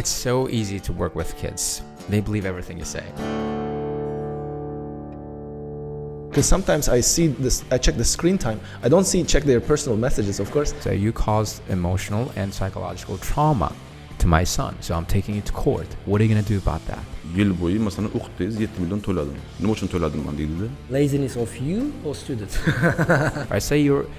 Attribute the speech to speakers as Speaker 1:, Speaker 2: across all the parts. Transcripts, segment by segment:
Speaker 1: It's so easy to work with kids. They believe everything you say.
Speaker 2: Because sometimes I check the screen time. I don't check their personal messages, of course.
Speaker 1: So you caused emotional and psychological trauma to my son. So I'm taking you to court. What are you going to do about that?
Speaker 3: Yil bo'yi masalan o'qitdingiz 7 million to'ladim. Nima uchun to'ladim deydi?
Speaker 4: Laziness of you or students?
Speaker 1: I say you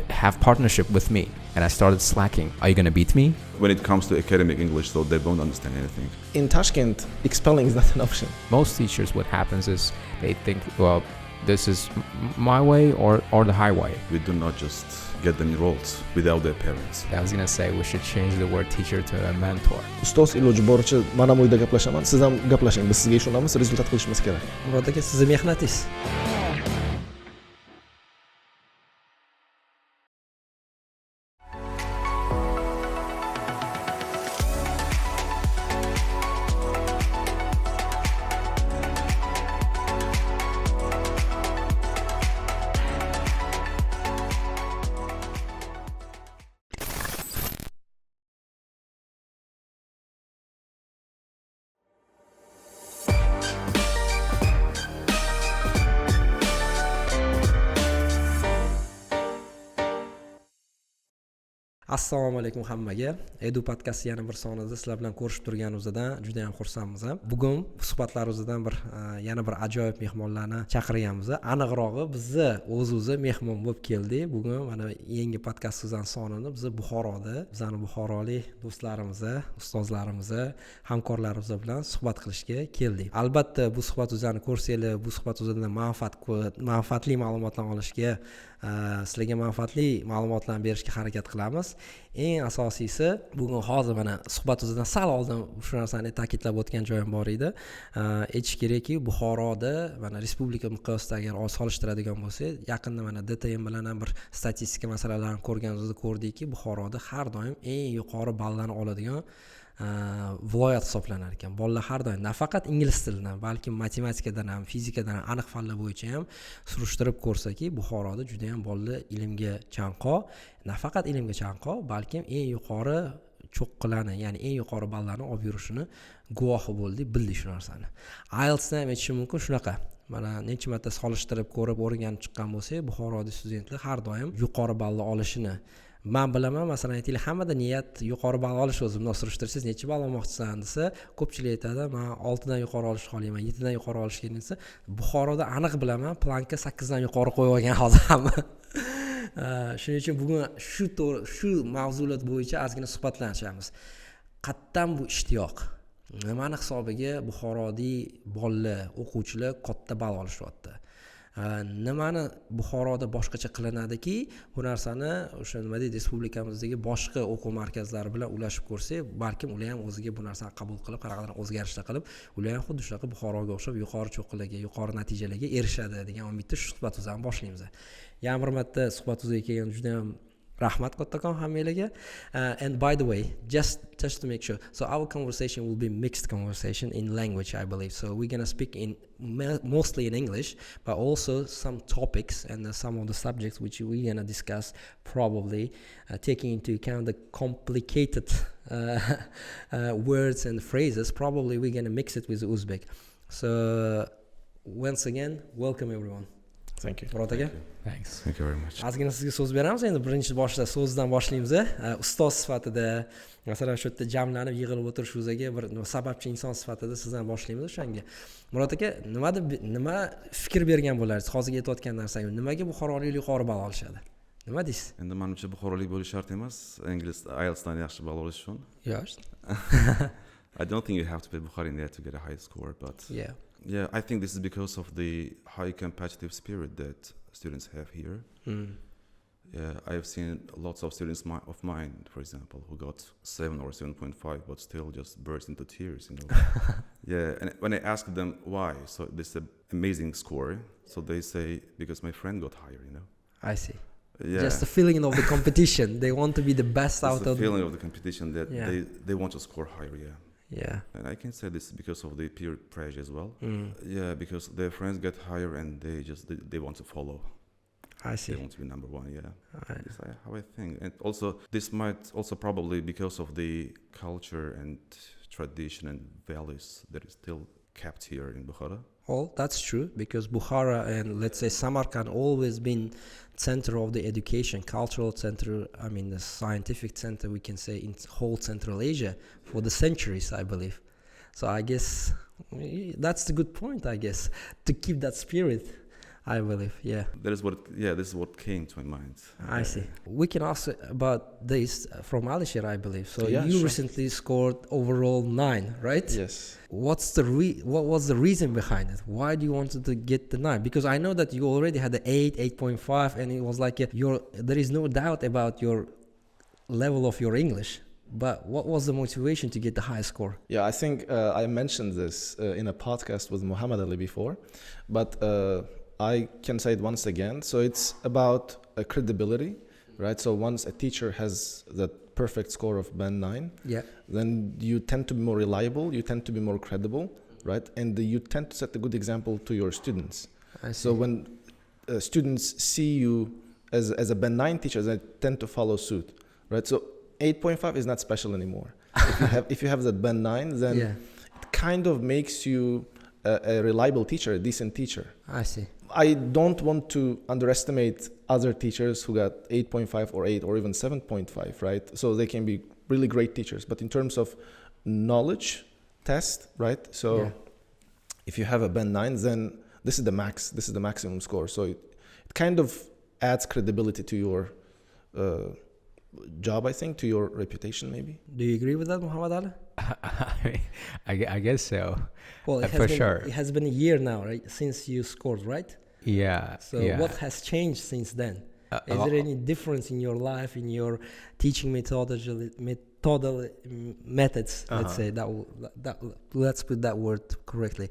Speaker 1: have partnership with me and I started slacking. Are you going to beat me?
Speaker 3: When it comes to academic English, so they won't understand anything.
Speaker 2: In Tashkent, expelling is not an option.
Speaker 1: Most teachers, what happens is they think, well, this is my way or the highway.
Speaker 3: We do not just get them enrolled without their parents.
Speaker 1: I was going to say we should change the word teacher to a mentor.
Speaker 2: Ustoz iloji boricha mana bu yerda gaplashaman. Siz ham gaplashing. Biz sizga ishonamiz, rezultat qilishimiz kerak.
Speaker 4: Murod aka, sizni mehnatingiz. Assalomu alaykum hammaga. Edu Podcast yana bir sonida sizlar bilan ko'rishib turganimizdan juda ham xursandmiz. Bugun suhbatlarimizdan yana bir ajoyib mehmonlarni chaqirganmiz. Aniqrog'i bizni o'z-o'zi mehmon bo'lib keldi. Bugun mana yangi podkastimizdan sonini biz Buxoroda, bizning buxorolik do'stlarimiz, ustozlarimiz, hamkorlarimiz bilan suhbat qilishga keldik. Albatta bu suhbatimizni ko'rsanglar, bu suhbatimizdan manfaatli ma'lumotlar olishga, sizlarga manfaatli ma'lumotlarni berishga harakat qilamiz. Eng asosiysi, bugun hozir mana suhbatimizdan sal oldin shu narsani ta'kidlab o'tgan joyim bor edi. Aytish kerakki, Buxoroda mana respublika miqyosida agar solishtiradigan bo'lsak, yaqinda mana DTM bilan ham bir statistika masalalarni ko'rganimizda ko'rdikki, Buxoroda har doim eng yuqori ballarni oladigan viloyat hisoblanar ekan. Bolalar har doim nafaqat ingliz tilidan, balki matematikadan ham, fizikadan ham, aniq fanlar bo'yicha ham surishtirib ko'rsaki, Buxoroda juda ham bolalar ilmga chanqoq, nafaqat ilmga chanqoq, balki eng yuqori cho'qqilarni, ya'ni eng yuqori ballarni olib yurishini guvohi bo'ldik, bildik shu narsani. IELTSda ham aytishim mumkin shunaqa. Mana necha marta solishtirib ko'rib o'rganib chiqqan bo'lsak, Buxoroda studentlar har doim yuqori ballar olishini men bilaman. Masalan, aytaylik, hammada niyat yuqori ball olish o'zi. Bundan surishtirsangiz, necha ball olmoqchisan desa, ko'pchilik aytadi, men 6 dan yuqori olishni xohlayman, 7 dan yuqori olishga desa, Buxoroda aniq bilaman, planka 8 dan yuqori qo'yib olgan hozir hamma. Shuning uchun bugun shu mavzular bo'yicha ozgina suhbatlanishamiz. Qattan bu ishtiyoq. Nimani hisobiga Buxorolik bolalar, o'quvchilar katta ball olishyapti? Nimani Buxoroda boshqacha qilinadiki, bu narsani o'sha nima deydi, respublikamizdagi boshqa o'quv markazlari bilan ulashib ko'rsak, balkim ular ham o'ziga bu narsani qabul qilib, qanaqadir o'zgarishlar qilib, ular ham xuddi shunaqa Buxoroga o'xshab yuqori cho'qqilarga, yuqori natijalarga erishadi degan umidda shu suhbatimizni boshlaymiz. Yana bir marta suhbatimizga kelgan juda ham rahmat kattakon hammalarga. And by the way, just to make sure, so our conversation will be mixed conversation in language, I believe. So we're going to speak in mostly in English, but also some topics and some of the subjects which we're going to discuss, probably taking into account the complicated words and phrases. Probably we're going to mix it with Uzbek. So once again, welcome everyone.
Speaker 2: Thank you.
Speaker 4: Murod aka.
Speaker 1: Thanks.
Speaker 3: Thank you very much.
Speaker 4: Ozgina sizga so'z beramiz. Endi birinchi boshda so'zdan boshlaymiz. Ustoz sifatida, masalan, shu yerda jamlanib yig'ilib o'tirish o'ziga bir sababchi inson sifatida sizdan boshlaymiz o'shanga. Murod aka, nima fikr bergan bo'larsiz hozirga aytayotgan narsangiz? Nimaga Buxorolik yuqori ball olishadi? Nima deysiz?
Speaker 3: Endi menimcha Buxorolik bo'lish shart emas, ingliz IELTSdan yaxshi ball olish uchun.
Speaker 4: Yes.
Speaker 3: I don't think you have to be Bukhari there to get a high score, but yeah, I think this is because of the high competitive spirit that students have here. Yeah, I've seen lots of students of mine, for example, who got 7 or 7.5, but still just burst into tears, you know. Yeah, and when I ask them why, so this is an amazing score, so they say, because my friend got higher, you know.
Speaker 4: I see.
Speaker 3: Yeah.
Speaker 4: Just the feeling of the competition. They want to be the best
Speaker 3: it's
Speaker 4: out
Speaker 3: the
Speaker 4: of the
Speaker 3: feeling of the competition that they want to score higher, yeah.
Speaker 4: Yeah.
Speaker 3: And I can say this because of the peer pressure as well. Yeah, because their friends get higher and they want to follow.
Speaker 4: I see.
Speaker 3: They want to be number one, yeah. That's how I think. And also, this might also probably because of the culture and tradition and values that is still kept here in Bukhara.
Speaker 4: Well, that's true, because Bukhara and let's say Samarkand always been center of the education, cultural center, I mean the scientific center, we can say, in whole Central Asia for the centuries, I believe. So I guess that's the good point, I guess, to keep that spirit, I believe. Yeah.
Speaker 3: This is what came to my mind.
Speaker 4: I see. We can ask about this from Alishir, I believe. So
Speaker 2: Yeah,
Speaker 4: you
Speaker 2: sure.
Speaker 4: recently scored overall 9, right?
Speaker 2: Yes.
Speaker 4: What was the reason behind it? Why do you wanted to get the 9? Because I know that you already had the 8.5, and it was like there is no doubt about your level of your English. But what was the motivation to get the high score?
Speaker 2: Yeah, I think I mentioned this in a podcast with Muhammad Ali before, but I can say it once again. So it's about credibility, right? So once a teacher has that perfect score of band 9,
Speaker 4: Yeah.
Speaker 2: then you tend to be more reliable, you tend to be more credible, right? And you tend to set a good example to your students.
Speaker 4: I see.
Speaker 2: So when students see you as a band 9 teacher, they tend to follow suit, right? So 8.5 is not special anymore. If you have that band 9, then
Speaker 4: Yeah.
Speaker 2: it kind of makes you a reliable teacher, a decent teacher.
Speaker 4: I see.
Speaker 2: I don't want to underestimate other teachers who got 8.5 or 8 or even 7.5, right? So they can be really great teachers. But in terms of knowledge test, right? So if you have a band 9, then this is the max. This is the maximum score. So it kind of adds credibility to your job, I think, to your reputation maybe.
Speaker 4: Do you agree with that, Muhammad Ali?
Speaker 1: I guess so.
Speaker 4: Well,
Speaker 1: For sure.
Speaker 4: It has been a year now, right, since you scored, right?
Speaker 1: Yeah.
Speaker 4: So
Speaker 1: yeah.
Speaker 4: what has changed since then? Is there any difference in your life, in your teaching methods? Let's say let's put that word correctly.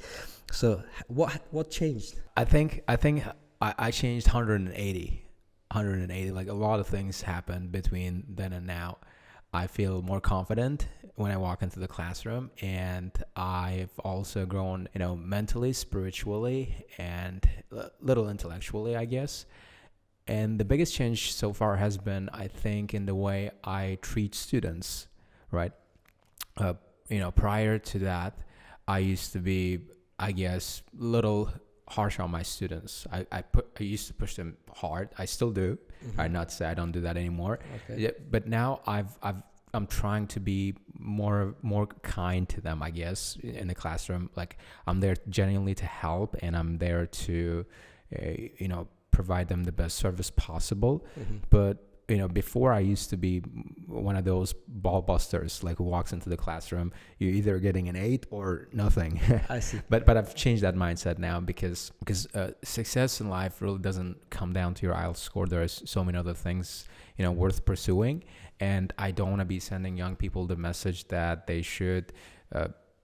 Speaker 4: So what changed?
Speaker 1: I think I changed 180. Like a lot of things happened between then and now. I feel more confident when I walk into the classroom, and I've also grown, mentally, spiritually, and a little intellectually, I guess. And the biggest change so far has been, I think, in the way I treat students, right? Prior to that, I used to be, I guess, little harsh on my students. I used to push them hard. I still do.
Speaker 4: Mm-hmm.
Speaker 1: I'd not say I don't do that anymore.
Speaker 4: Okay.
Speaker 1: Yeah, but now I'm trying to be more kind to them, I guess, in the classroom. Like, I'm there genuinely to help, and I'm there to, provide them the best service possible.
Speaker 4: Mm-hmm.
Speaker 1: But before, I used to be one of those ball busters, like, who walks into the classroom, you're either getting an 8 or nothing.
Speaker 4: I see.
Speaker 1: But I've changed that mindset now because success in life really doesn't come down to your IELTS score. There's so many other things, worth pursuing. And I don't want to be sending young people the message that they should,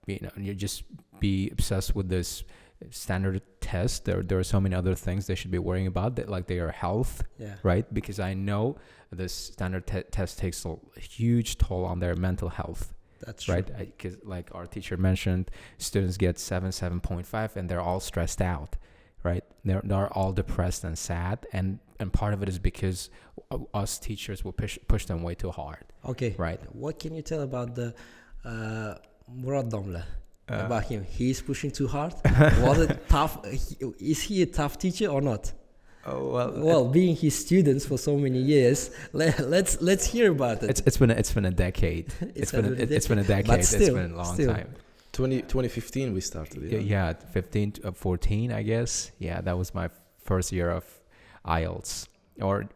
Speaker 1: you just be obsessed with this standard test. There are so many other things they should be worrying about, that, like their health, right? Because I know this standard test takes a huge toll on their mental health.
Speaker 4: That's true.
Speaker 1: Right? Because like our teacher mentioned, students get 7.5, and they're all stressed out, right? They're all depressed and sad, and part of it is because us teachers will push them way too hard.
Speaker 4: Okay.
Speaker 1: Right.
Speaker 4: What can you tell about the Murad Damla? About him, he's pushing too hard. Was it tough? Is he a tough teacher or not? Well, being his students for so many years, let's hear about it.
Speaker 1: It's been a decade. It's been a decade.
Speaker 4: But still,
Speaker 1: it's been a long time.
Speaker 2: 2015 we started.
Speaker 1: Yeah, 15 to 14, I guess. Yeah, that was my first year of IELTS, or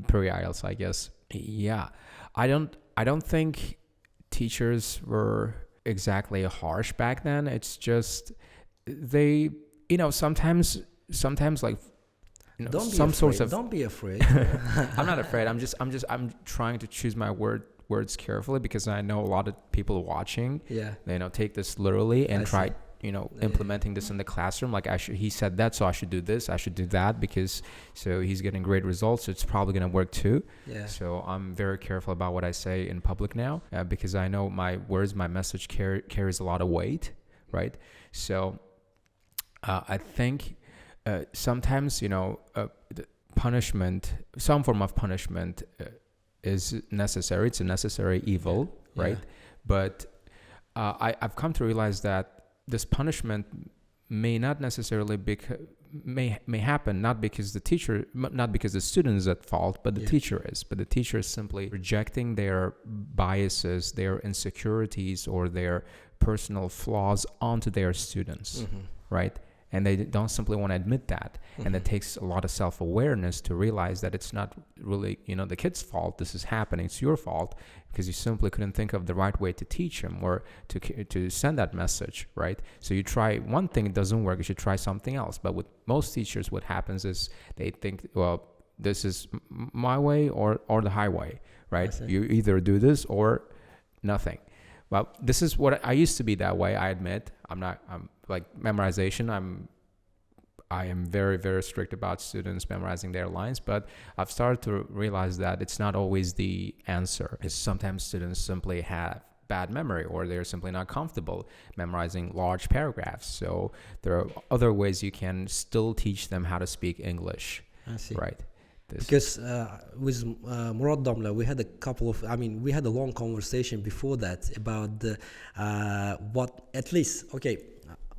Speaker 1: pre-IELTS, I guess. Yeah, I don't think teachers were exactly harsh back then. It's just they, sometimes like,
Speaker 4: Don't be afraid.
Speaker 1: I'm not afraid. I'm trying to choose my words carefully, because I know a lot of people watching.
Speaker 4: Yeah.
Speaker 1: They take this literally and try implementing this in the classroom. Like, he said that, so I should do this, I should do that, because so he's getting great results, so it's probably going to work too.
Speaker 4: Yeah.
Speaker 1: So I'm very careful about what I say in public now, because I know my words, my message carries a lot of weight, right? So I think sometimes, punishment, some form of punishment is necessary. It's a necessary evil, right? But I've come to realize that this punishment may not necessarily may happen not because the student is at fault, but the teacher is. But the teacher is simply rejecting their biases, their insecurities, or their personal flaws onto their students, right? And they don't simply want to admit that. And it takes a lot of self-awareness to realize that it's not really, the kid's fault. This is happening. It's your fault because you simply couldn't think of the right way to teach him or to send that message, right? So you try one thing, it doesn't work. You should try something else. But with most teachers, what happens is they think, well, this is my way or the highway, right? You either do this or nothing. Well, this is what I used to be that way. I admit I'm like memorization. I am very, very strict about students memorizing their lines, but I've started to realize that it's not always the answer. It's sometimes students simply have bad memory or they're simply not comfortable memorizing large paragraphs. So there are other ways you can still teach them how to speak English. I see. Right.
Speaker 4: Because with Murad Damla, we had we had a long conversation before that about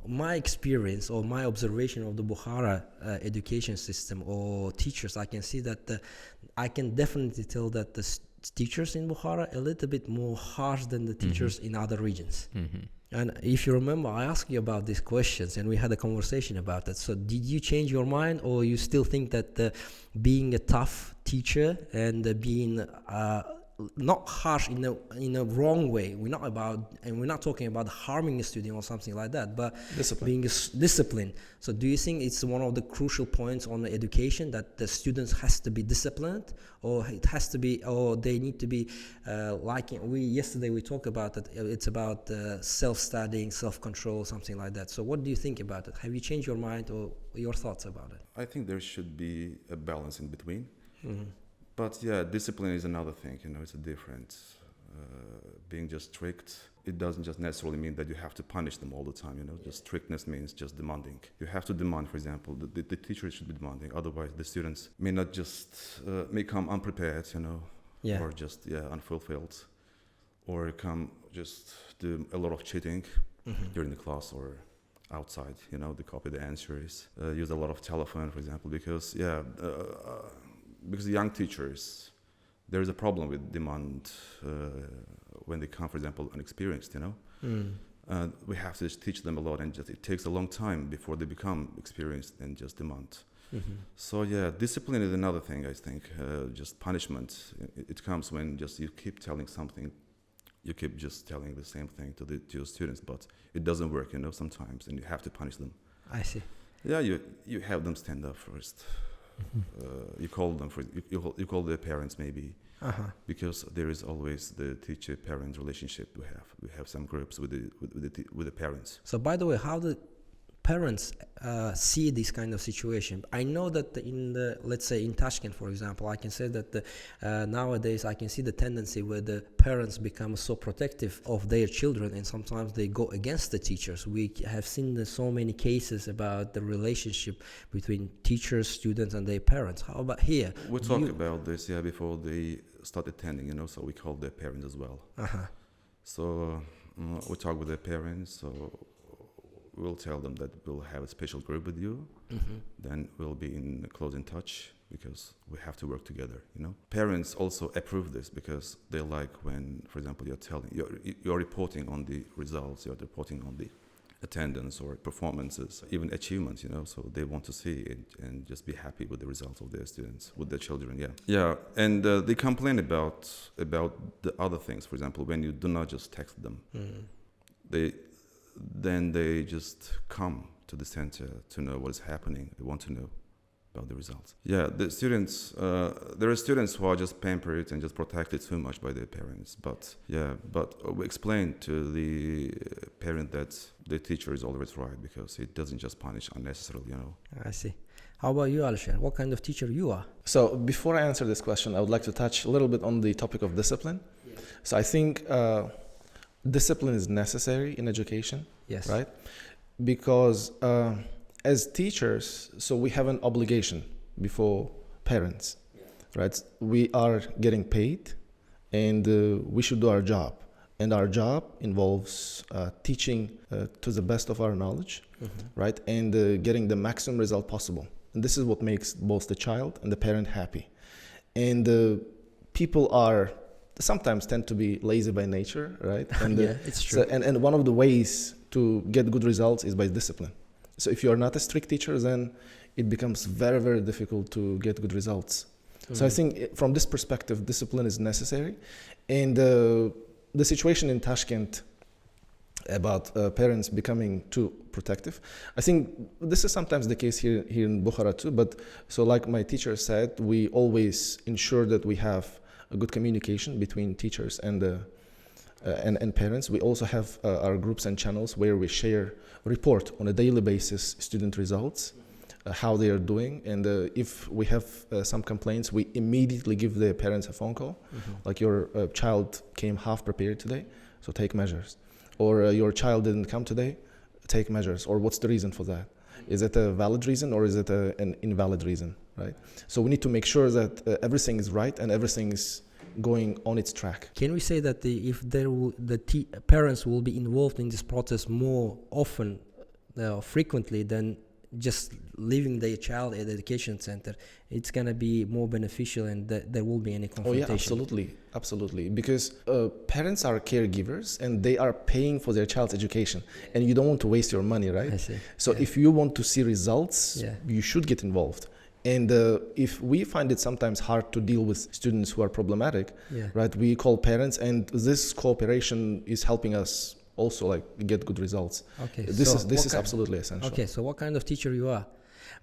Speaker 4: my experience or my observation of the Bukhara education system or teachers. I can see that I can definitely tell that the teachers in Bukhara are a little bit more harsh than the teachers in other regions. And if you remember, I asked you about these questions and we had a conversation about that. So did you change your mind, or you still think that being a tough teacher and being not harsh in a wrong way, we're not talking about harming a student or something like that, but being disciplined. So do you think it's one of the crucial points on the education that the students has to be disciplined, or it has to be, or they need to be yesterday we talked about that it's about self-studying, self-control, something like that. So what do you think about it? Have you changed your mind or your thoughts about it?
Speaker 3: I think there should be a balance in between. But yeah, discipline is another thing, it's a difference. Being just strict, it doesn't just necessarily mean that you have to punish them all the time, Just strictness means just demanding. You have to demand, for example, the teacher should be demanding. Otherwise, the students may not just, may come unprepared, or just, unfulfilled. Or come just do a lot of cheating during the class or outside, to copy the answers. Use a lot of telephone, for example, because young teachers, there is a problem with demand when they come, for example, unexperienced, we have to teach them a lot, and it takes a long time before they become experienced and just demand. So discipline is another thing, I think. Just punishment, it comes when just you keep telling something, you keep just telling the same thing to your students, but it doesn't work, sometimes, and you have to punish them.
Speaker 4: I see.
Speaker 3: Yeah, you have them stand up first. You call them you call their parents maybe, because there is always the teacher-parent relationship we have some groups with the parents. So
Speaker 4: by the way, how the parents see this kind of situation? I know that let's say in Tashkent, for example, I can say that nowadays I can see the tendency where the parents become so protective of their children, and sometimes they go against the teachers. We have seen so many cases about the relationship between teachers, students, and their parents. How about here?
Speaker 3: We talk about this before they start attending, so we call their parents as well. So we talk with their parents, so we'll tell them that we'll have a special group with you. Then we'll be in close in touch because we have to work together. Parents also approve this because they like when, for example, you're reporting on the results, you're reporting on the attendance or performances, even achievements. So they want to see it and just be happy with the results of their students, with their children. And they complain about the other things. For example, when you do not just text them, then they just come to the center to know what is happening. They want to know about the results. The students, there are students who are just pampered and just protected too much by their parents. But we explain to the parent that the teacher is always right because it doesn't just punish unnecessarily,
Speaker 4: I see. How about you, Alisher? What kind of teacher you are?
Speaker 2: So before I answer this question, I would like to touch a little bit on the topic of discipline. So I think discipline is necessary in education, right? Because as teachers, so we have an obligation before parents, right? We are getting paid, and we should do our job. And our job involves teaching to the best of our knowledge, right? And getting the maximum result possible. And this is what makes both the child and the parent happy. And people sometimes tend to be lazy by nature, right? And
Speaker 4: it's true.
Speaker 2: And one of the ways to get good results is by discipline. So if you're not a strict teacher, then it becomes very, very difficult to get good results. So I think from this perspective, discipline is necessary. And the situation in Tashkent about parents becoming too protective, I think this is sometimes the case here in Bukhara too. But so like my teacher said, we always ensure that we have a good communication between teachers and parents. We also have our groups and channels where we report on a daily basis student results, how they are doing, and if we have some complaints, we immediately give the parents a phone call, like your child came half prepared today, so take measures, or your child didn't come today, take measures, or what's the reason for that? Is it a valid reason or is it an invalid reason, right? So we need to make sure that everything is right and everything is going on its track.
Speaker 4: Can we say that the parents will be involved in this process more often, frequently than just leaving their child at the education center? It's going to be more beneficial and there will be any confrontation.
Speaker 2: Oh yeah, absolutely. Because parents are caregivers and they are paying for their child's education, and you don't want to waste your money, right?
Speaker 4: I see.
Speaker 2: So if you want to see results, you should get involved. And if we find it sometimes hard to deal with students who are problematic, right, we call parents, and this cooperation is helping us also like get good results. Okay, this is absolutely essential.
Speaker 4: Okay, so what kind of teacher you are?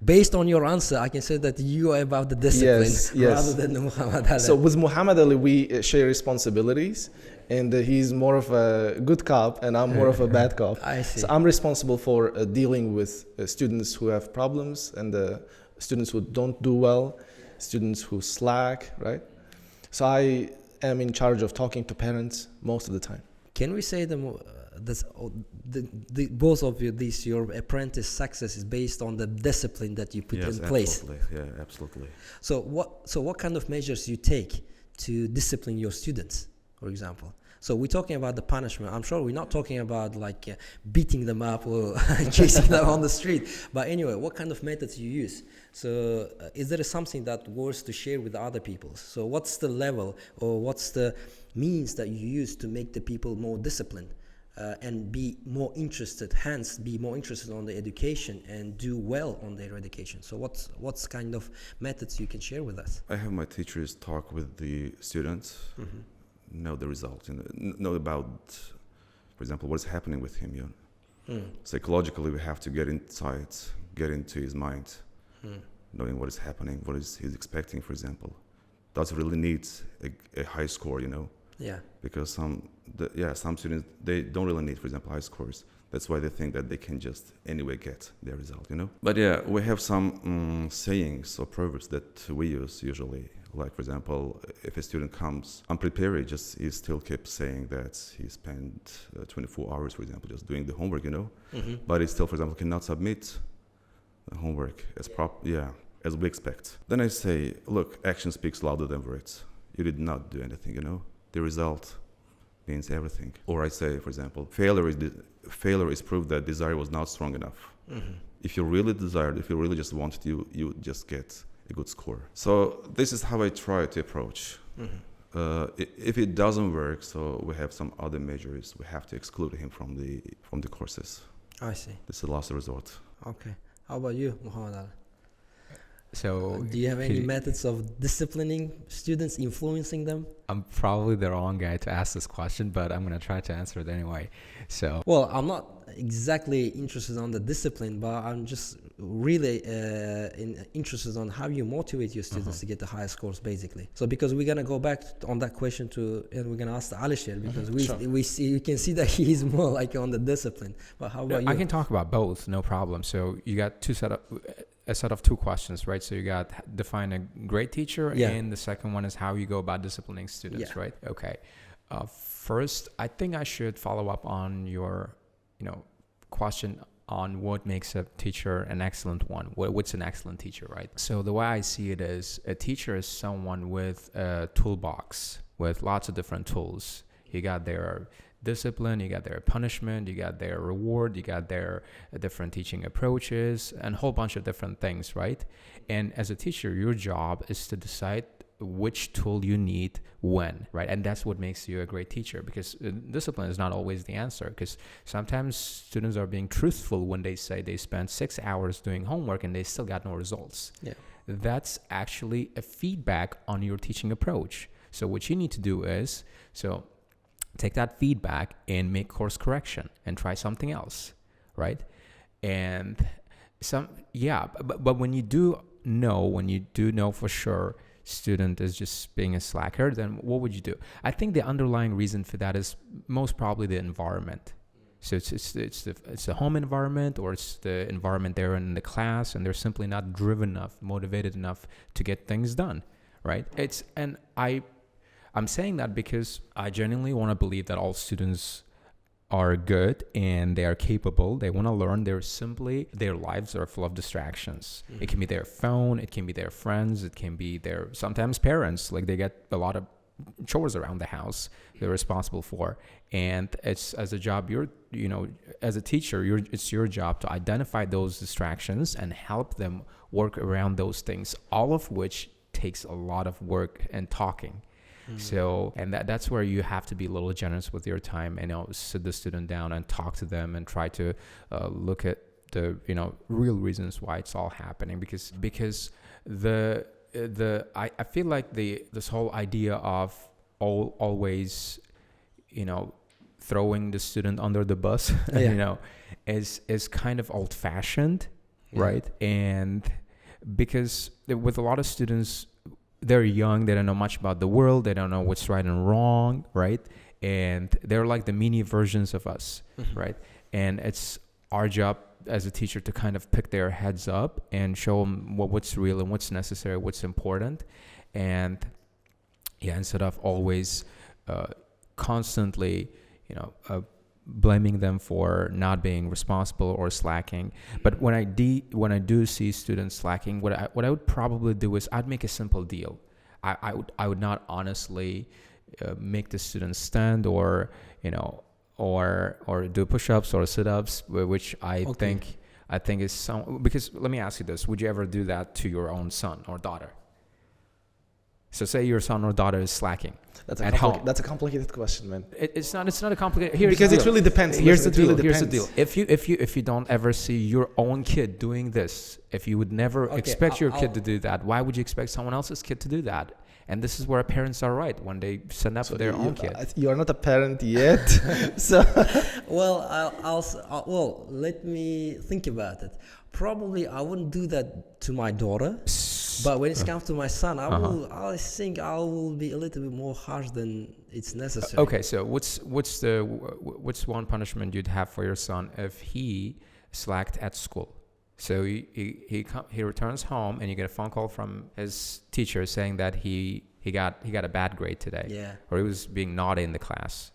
Speaker 4: Based on your answer, I can say that you are about the discipline rather than Muhammad Ali.
Speaker 2: So with Muhammad Ali, we share responsibilities, and he's more of a good cop and I'm more of a bad cop.
Speaker 4: I see.
Speaker 2: So I'm responsible for dealing with students who have problems and students who don't do well, students who slack, right? So I am in charge of talking to parents most of the time.
Speaker 4: Can we say both of you, your apprentice success is based on the discipline that you put in place?
Speaker 3: Absolutely.
Speaker 4: So what kind of measures you take to discipline your students, for example? So we're talking about the punishment. I'm sure we're not talking about like beating them up or chasing them on the street. But anyway, what kind of methods you use? So is there something that worth to share with other people? So what's the level or what's the means that you use to make the people more disciplined and be more interested, hence be more interested on the education and do well on their education? So what's kind of methods you can share with us?
Speaker 3: I have my teachers talk with the students. Know the results, know about, for example, what's happening with him. Psychologically, we have to get inside, get into his mind, knowing what is happening, what is he's expecting, for example. Does really need a high score, because some students, they don't really need, for example, high scores. That's why they think that they can just anyway get their result, But yeah, we have some sayings or proverbs that we use usually. Like, for example, if a student comes unprepared, he still keeps saying that he spent 24 hours, for example, just doing the homework, But he still, for example, cannot submit the homework as we expect. Then I say, look, action speaks louder than words. You did not do anything, The result means everything. Or I say, for example, failure is proof that desire was not strong enough. If you really desired, if you really just wanted, you just get a good score. So this is how I try to approach. If it doesn't work, so we have some other measures. We have to exclude him from the courses.
Speaker 4: I see.
Speaker 3: This is the last resort.
Speaker 4: Okay. How about you, Muhammad Ali?
Speaker 1: So
Speaker 4: do you have any methods of disciplining students, influencing them?
Speaker 1: I'm probably the wrong guy to ask this question, but I'm going to try to answer it anyway. So,
Speaker 4: well, I'm not exactly interested on the discipline, but I'm just really interested on how you motivate your students to get the highest scores, basically. So because we're going to go back on that question and we're going to ask the Alishir, because we can see that he's more like on the discipline. But how about you?
Speaker 1: I can talk about both, no problem. So you got a set of two questions, right? So you got define a great teacher, and the second one is how you go about disciplining students, right? Okay. First, I think I should follow up on your, question on what makes a teacher an excellent one. What's an excellent teacher, right? So the way I see it is a teacher is someone with a toolbox with lots of different tools. You got their discipline, you got their punishment, you got their reward, you got their different teaching approaches, and a whole bunch of different things, right? And as a teacher, your job is to decide which tool you need when, right? And that's what makes you a great teacher, because discipline is not always the answer, because sometimes students are being truthful when they say they spent 6 hours doing homework and they still got no results.
Speaker 4: Yeah.
Speaker 1: That's actually a feedback on your teaching approach. So what you need to do is, take that feedback and make course correction and try something else, right? And but when you do know for sure student is just being a slacker, then what would you do? I think the underlying reason for that is most probably the environment. So it's the home environment, or it's the environment they're in the class, and they're simply not driven enough, motivated enough to get things done, right? I'm saying that because I genuinely want to believe that all students are good and they are capable. They want to learn. Their lives are full of distractions. Mm-hmm. It can be their phone. It can be their friends. It can be their sometimes parents. Like, they get a lot of chores around the house they're responsible for. And it's as a job, as a teacher, it's your job to identify those distractions and help them work around those things, all of which takes a lot of work and talking. So, and that's where you have to be a little generous with your time and sit the student down and talk to them and try to look at the real reasons why it's all happening, because I feel like this whole idea of always throwing the student under the bus is kind of old fashioned, right? And because with a lot of students, they're young, they don't know much about the world, they don't know what's right and wrong, right? And they're like the mini versions of us, right? And it's our job as a teacher to kind of pick their heads up and show them what's real and what's necessary, what's important. And instead of always constantly, blaming them for not being responsible or slacking. But when I do see students slacking, what I would probably do is I'd make a simple deal. I would not honestly make the students stand or do push-ups or sit-ups, which I think is some, because let me ask you this: would you ever do that to your own son or daughter? So say your son or daughter is slacking at home.
Speaker 2: That's a complicated question, man.
Speaker 1: It's not a complicated.
Speaker 2: Because it really depends.
Speaker 1: Here's the deal. If you don't ever see your own kid doing this, if you would never expect your kid to do that, why would you expect someone else's kid to do that? And this is where parents are right when they send up their own kid.
Speaker 2: You are not a parent yet, so.
Speaker 4: Well, let me think about it. Probably I wouldn't do that to my daughter, but when it comes to my son, I think I will be a little bit more harsh than it's necessary.
Speaker 1: Okay, so what's one punishment you'd have for your son if he slacked at school? So he returns home and you get a phone call from his teacher saying that he got a bad grade today, or he was being naughty in the class.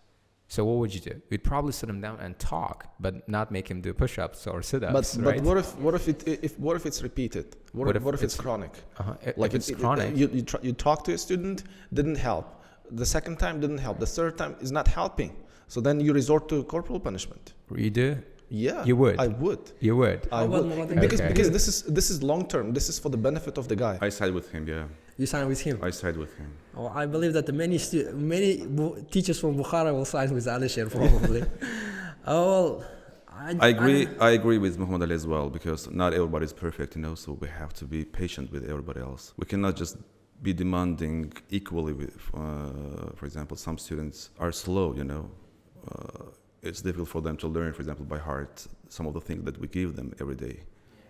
Speaker 1: So what would you do? You'd probably sit him down and talk, but not make him do push-ups or sit-ups.
Speaker 2: But what if it's repeated? What if it's chronic?
Speaker 1: Like it's chronic.
Speaker 2: You talk to a student, didn't help. The second time didn't help. The third time is not helping. So then you resort to corporal punishment.
Speaker 1: You do?
Speaker 2: Yeah,
Speaker 1: you would.
Speaker 2: I would.
Speaker 1: You would.
Speaker 2: I would. Because this is long term. This is for the benefit of the guy.
Speaker 3: I side with him. Yeah.
Speaker 4: You side with him?
Speaker 3: I side with him.
Speaker 4: Oh, I believe that many teachers from Bukhara will side with Alisher probably.
Speaker 3: I agree with Muhammad Ali as well, because not everybody is perfect, so we have to be patient with everybody else. We cannot just be demanding equally with, for example, some students are slow, it's difficult for them to learn, for example, by heart, some of the things that we give them every day.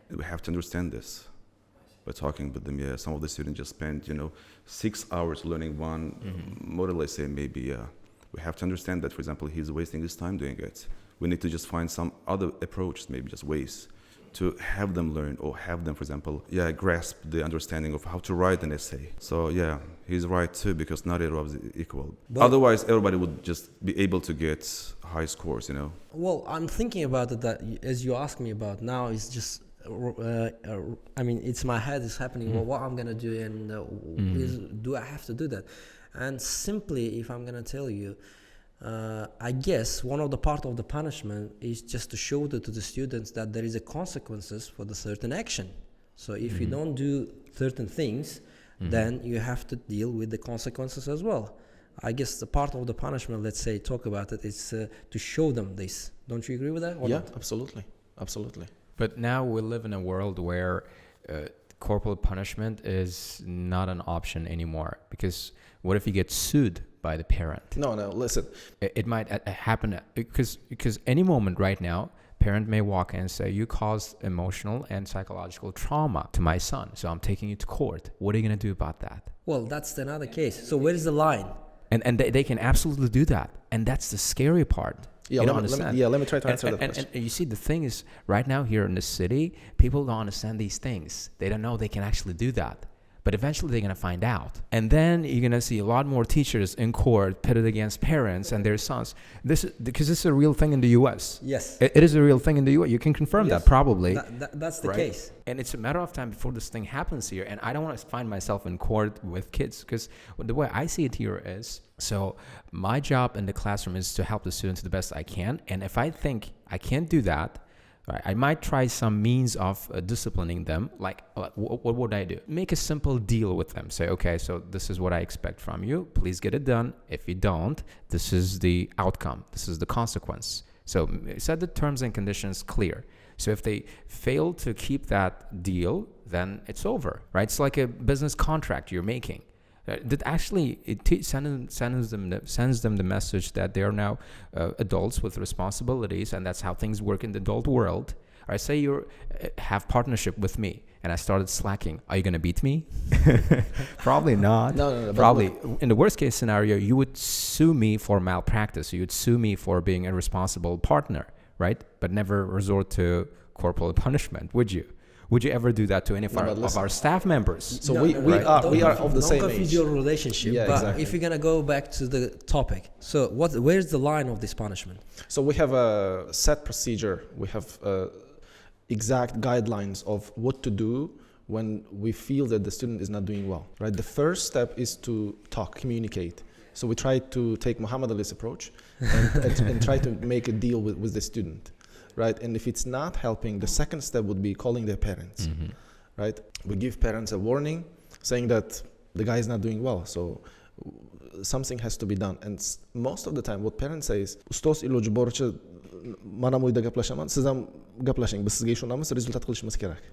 Speaker 3: And we have to understand this by talking with them. Some of the students just spend, 6 hours learning one model, let's say, maybe. We have to understand that, for example, he's wasting his time doing it. We need to just find some other approach, maybe just ways to have them learn, or have them, for example, grasp the understanding of how to write an essay. So he's right too, because not everyone is equal. But otherwise, everybody would just be able to get high scores,
Speaker 4: Well, I'm thinking about it, that as you ask me about now, it's just, it's my head is happening. Well, what I'm gonna do, and do I have to do that? And simply, if I'm gonna tell you, I guess one of the part of the punishment is just to show to the students that there is a consequences for the certain action. So if you don't do certain things, then you have to deal with the consequences as well. I guess the part of the punishment, let's say, talk about it, is to show them this. Don't you agree with that?
Speaker 2: Yeah,
Speaker 4: not?
Speaker 2: absolutely.
Speaker 1: But now we live in a world where corporal punishment is not an option anymore, because what if you get sued by the parent?
Speaker 2: No, listen.
Speaker 1: It might happen because any moment right now, parent may walk in and say, you caused emotional and psychological trauma to my son, so I'm taking you to court. What are you going to do about that?
Speaker 4: Well, that's another case. So where is the line?
Speaker 1: And they can absolutely do that. And that's the scary part.
Speaker 2: Yeah,
Speaker 1: you don't
Speaker 2: understand. Let me try to answer that question.
Speaker 1: And you see, the thing is, right now here in the city, people don't understand these things. They don't know they can actually do that. But eventually they're going to find out. And then you're going to see a lot more teachers in court pitted against parents and their sons. Because this is a real thing in the U.S.
Speaker 4: Yes.
Speaker 1: It is a real thing in the U.S. You can confirm that probably.
Speaker 4: That's the
Speaker 1: right?
Speaker 4: case.
Speaker 1: And it's a matter of time before this thing happens here. And I don't want to find myself in court with kids, because the way I see it here is, so my job in the classroom is to help the students the best I can. And if I think I can't do that, right, I might try some means of disciplining them. Like, what would I do? Make a simple deal with them. Say, okay, so this is what I expect from you. Please get it done. If you don't, this is the outcome. This is the consequence. So set the terms and conditions clear. So if they fail to keep that deal, then it's over, right? It's like a business contract you're making. That actually sends them the message that they are now adults with responsibilities, and that's how things work in the adult world. I say you have partnership with me, and I started slacking. Are you going to beat me? Probably not.
Speaker 2: No.
Speaker 1: Probably. In the worst case scenario, you would sue me for malpractice. You would sue me for being a irresponsible partner, right? But never resort to corporal punishment, would you? Would you ever do that to any of our staff members?
Speaker 2: So we are of the same age.
Speaker 4: Don't confuse your relationship.
Speaker 2: Yeah,
Speaker 4: but
Speaker 2: exactly.
Speaker 4: If you're gonna go back to the topic, so where's the line of this punishment?
Speaker 2: So we have a set procedure. We have exact guidelines of what to do when we feel that the student is not doing well. Right. The first step is to communicate. So we try to take Muhammad Ali's approach and try to make a deal with the student. Right, and if it's not helping, the second step would be calling their parents. Right, we give parents a warning saying that the guy is not doing well, so something has to be done. And most of the time, what parents say is, "Ustoz iloji boricha mana mo'yda gaplashaman, siz ham gaplashing, biz sizga ishonamiz, rezultat qilishimiz kerak."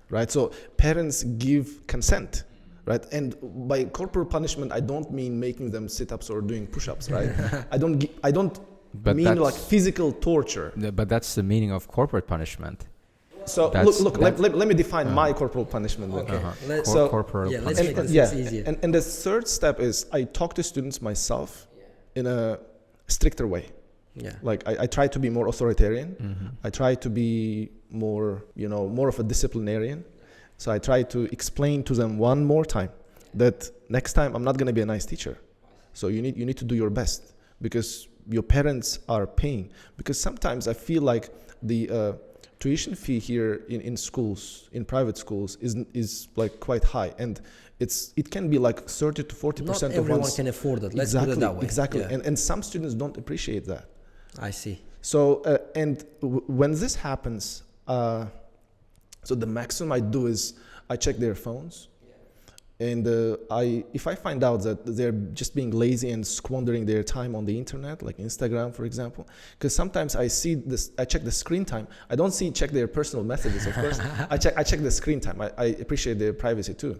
Speaker 2: Right, so parents give consent. Right, and by corporal punishment, I don't mean making them sit-ups or doing push-ups. Right, I don't. But mean like physical torture.
Speaker 1: But that's the meaning of corporate punishment.
Speaker 2: So look. Let me define my corporal punishment.
Speaker 4: Okay.
Speaker 1: Corporal
Speaker 4: let's
Speaker 1: punishment.
Speaker 4: make this easier.
Speaker 2: And the third step is I talk to students myself in a stricter way.
Speaker 4: Yeah.
Speaker 2: Like I try to be more authoritarian. I try to be more of a disciplinarian. So I try to explain to them one more time that next time I'm not going to be a nice teacher. So you need to do your best, because your parents are paying. Because sometimes I feel like the tuition fee here in schools, in private schools, is like quite high, and it can be like 30 to 40% of one's.
Speaker 4: Not everyone can afford it. Let's put it that way.
Speaker 2: Exactly,
Speaker 4: Yeah.
Speaker 2: And some students don't appreciate that.
Speaker 4: I see.
Speaker 2: So when this happens, so the maximum I do is I check their phones. And if I find out that they're just being lazy and squandering their time on the internet, like Instagram, for example, because sometimes I see this, I check the screen time. I don't check their personal messages, of course. I check the screen time. I appreciate their privacy too.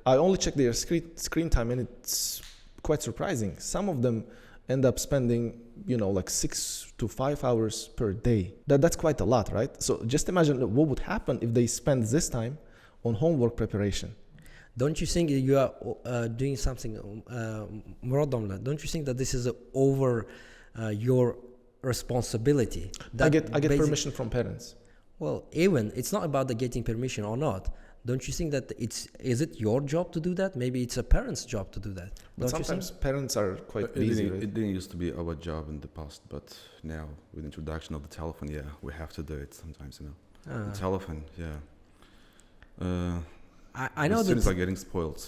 Speaker 2: I only check their screen time, and it's quite surprising. Some of them end up spending, like 6 to 5 hours per day. That's quite a lot, right? So just imagine what would happen if they spend this time on homework preparation.
Speaker 4: Don't you think you are doing something, Muraddomla? Don't you think that this is over your responsibility?
Speaker 2: I get permission from parents.
Speaker 4: Well, even it's not about the getting permission or not. Don't you think that is it your job to do that? Maybe it's a parent's job to do that.
Speaker 2: But sometimes parents are quite busy.
Speaker 3: It didn't used to be our job in the past, but now with the introduction of the telephone, we have to do it sometimes. The telephone,
Speaker 4: I know
Speaker 3: the students
Speaker 4: that
Speaker 3: are getting spoiled,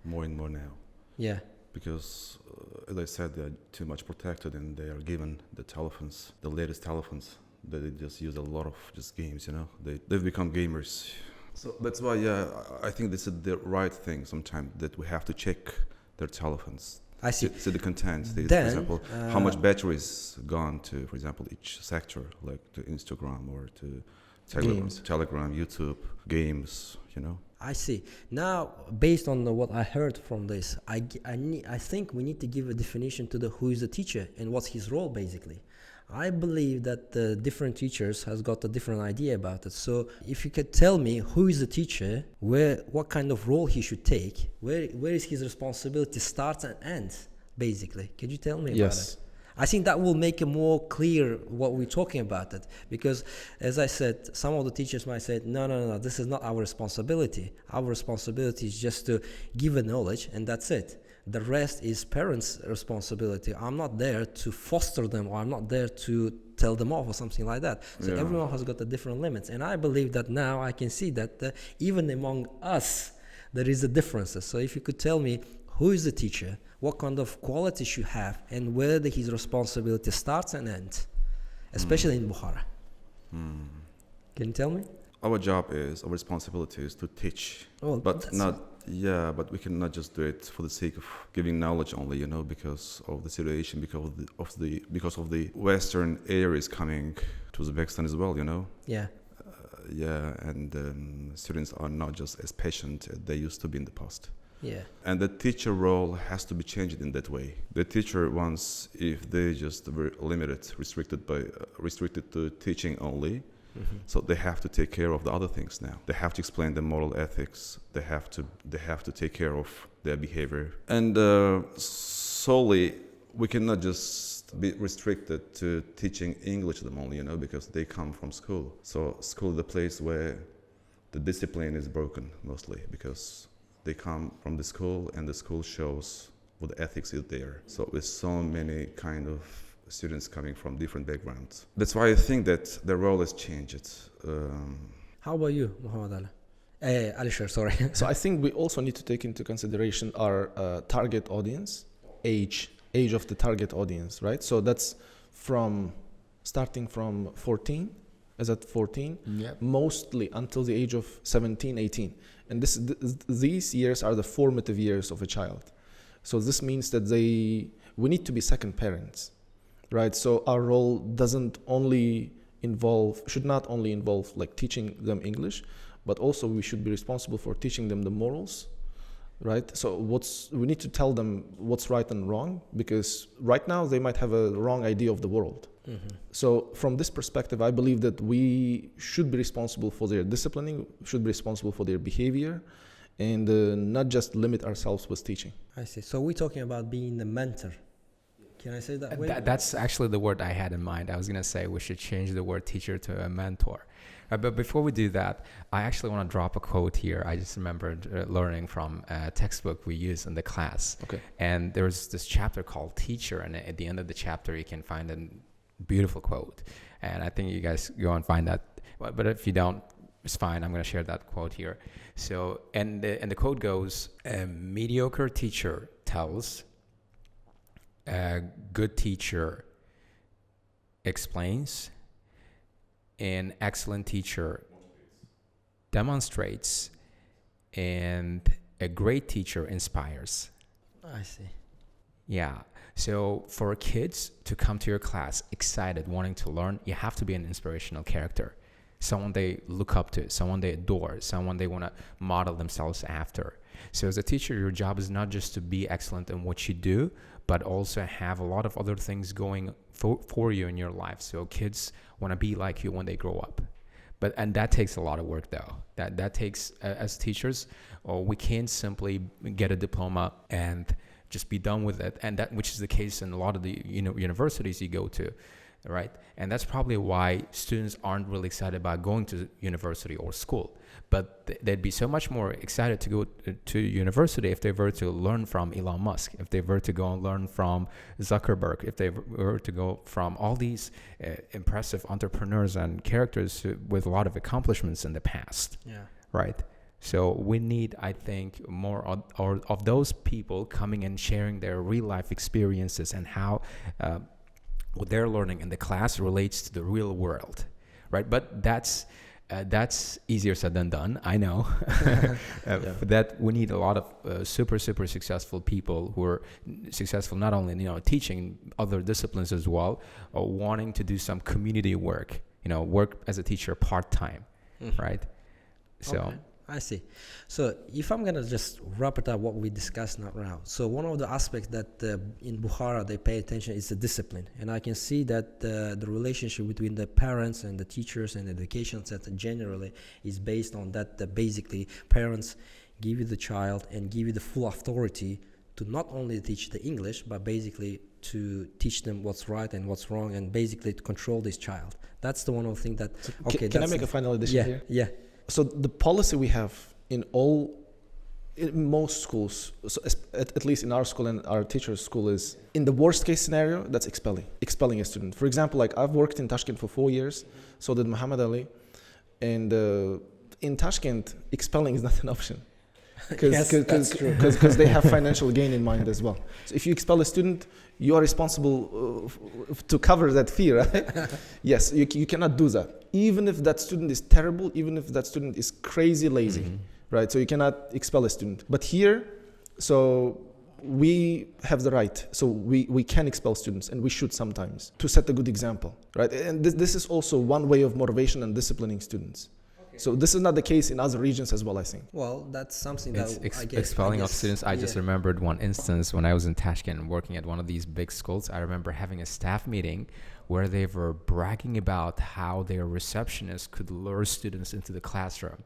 Speaker 3: more and more now.
Speaker 4: Yeah.
Speaker 3: because as I said, they're too much protected and they are given the telephones, the latest telephones. They just use a lot of just games, you know. They've become gamers. So that's why, I think this is the right thing sometimes, that we have to check their telephones.
Speaker 4: I see.
Speaker 3: See the content. For example, how much battery is gone to, for example, each sector, like to Instagram or to Telegram, YouTube, games, you know.
Speaker 4: I see. Now, based on what I heard from this, I think we need to give a definition to who is the teacher and what's his role, basically. I believe that the different teachers has got a different idea about it. So if you could tell me who is the teacher, what kind of role he should take, where is his responsibility starts and ends, basically. Could you tell me about it? I think that will make it more clear what we're talking about it. Because as I said, some of the teachers might say, no, this is not our responsibility. Our responsibility is just to give a knowledge and that's it. The rest is parents' responsibility. I'm not there to foster them, or I'm not there to tell them off or something like that. So everyone has got the different limits. And I believe that now I can see that even among us, there is a differences. So if you could tell me who is the teacher, what kind of qualities should have, and where his responsibility starts and ends, especially in Bukhara. Can you tell me?
Speaker 3: Our responsibility is to teach, but we cannot just do it for the sake of giving knowledge only, you know, because of the situation, because of the Western areas coming to Uzbekistan as well, you know. And students are not just as patient as they used to be in the past. And the teacher role has to be changed in that way. The teacher, once if they just were restricted to teaching only, so they have to take care of the other things now. They have to explain the moral ethics. They have to take care of their behavior. And solely, we cannot just be restricted to teaching English to them only, you know, because they come from school. So school is the place where the discipline is broken mostly, because they come from the school and the school shows what the ethics is there. So with so many kind of students coming from different backgrounds. That's why I think that the role has changed.
Speaker 4: How about you, Muhammad Ali? Alisher, sorry.
Speaker 2: So I think we also need to take into consideration our target audience, age of the target audience, right? So that's starting from 14, mostly until the age of 17, 18. And these years are the formative years of a child. So this means that we need to be second parents, right? So our role should not only involve like teaching them English, but also we should be responsible for teaching them the morals, right? So we need to tell them what's right and wrong, because right now they might have a wrong idea of the world. So from this perspective, I believe that we should be responsible for their disciplining, should be responsible for their behavior, and not just limit ourselves with teaching.
Speaker 4: I see. So we're talking about being the mentor. Can I say that way?
Speaker 1: That's actually the word I had in mind. I was going to say we should change the word teacher to a mentor. But before we do that, I actually want to drop a quote here. I just remembered learning from a textbook we use in the class.
Speaker 2: Okay.
Speaker 1: And there's this chapter called Teacher, and at the end of the chapter, you can find a beautiful quote. And I think you guys go and find that. But if you don't, it's fine. I'm going to share that quote here. So, and the quote goes, a mediocre teacher tells, a good teacher explains, an excellent teacher demonstrates, and a great teacher inspires.
Speaker 4: I see.
Speaker 1: Yeah. So for kids to come to your class excited, wanting to learn, you have to be an inspirational character. Someone they look up to, someone they adore, someone they want to model themselves after. So as a teacher, your job is not just to be excellent in what you do, but also have a lot of other things going for you in your life. So kids want to be like you when they grow up. And that takes a lot of work, though. That takes, as teachers, we can't simply get a diploma and just be done with it. And that, which is the case in a lot of the universities you go to, right? And that's probably why students aren't really excited about going to university or school. But they'd be so much more excited to go to university if they were to learn from Elon Musk, if they were to go and learn from Zuckerberg, if they were to go from all these impressive entrepreneurs and characters with a lot of accomplishments in the past.
Speaker 4: Yeah.
Speaker 1: Right? So we need, I think, more of those people coming and sharing their real life experiences and how what they're learning in the class relates to the real world, right? But that's easier said than done, I know. For that, we need a lot of super successful people who are successful not only in teaching other disciplines as well, or wanting to do some community work, work as a teacher part-time, right? So.
Speaker 4: Okay. I see. So if I'm going to just wrap it up what we discussed now. So one of the aspects that in Bukhara they pay attention is the discipline. And I can see that the relationship between the parents and the teachers and the education center generally is based on that basically parents give you the child and give you the full authority to not only teach the English, but basically to teach them what's right and what's wrong and basically to control this child. That's the one of the thing that...
Speaker 2: Okay, can I make a final addition here?
Speaker 4: Yeah.
Speaker 2: So the policy we have in most schools, so at least in our school and our teacher's school, is in the worst case scenario, that's expelling a student. For example, like I've worked in Tashkent for 4 years, so did Muhammad Ali, and in Tashkent, expelling is not an option. Because they have financial gain in mind as well. So if you expel a student, you are responsible to cover that fee, right? Yes, you cannot do that. Even if that student is terrible, even if that student is crazy lazy, right? So you cannot expel a student. But here, so we have the right. So we can expel students, and we should sometimes, to set a good example, right? And this is also one way of motivation and disciplining students. So this is not the case in other regions as well, I think.
Speaker 4: Well, that's something
Speaker 1: it's
Speaker 4: that I guess...
Speaker 1: Expelling of students, I just remembered one instance when I was in Tashkent working at one of these big schools. I remember having a staff meeting where they were bragging about how their receptionist could lure students into the classroom.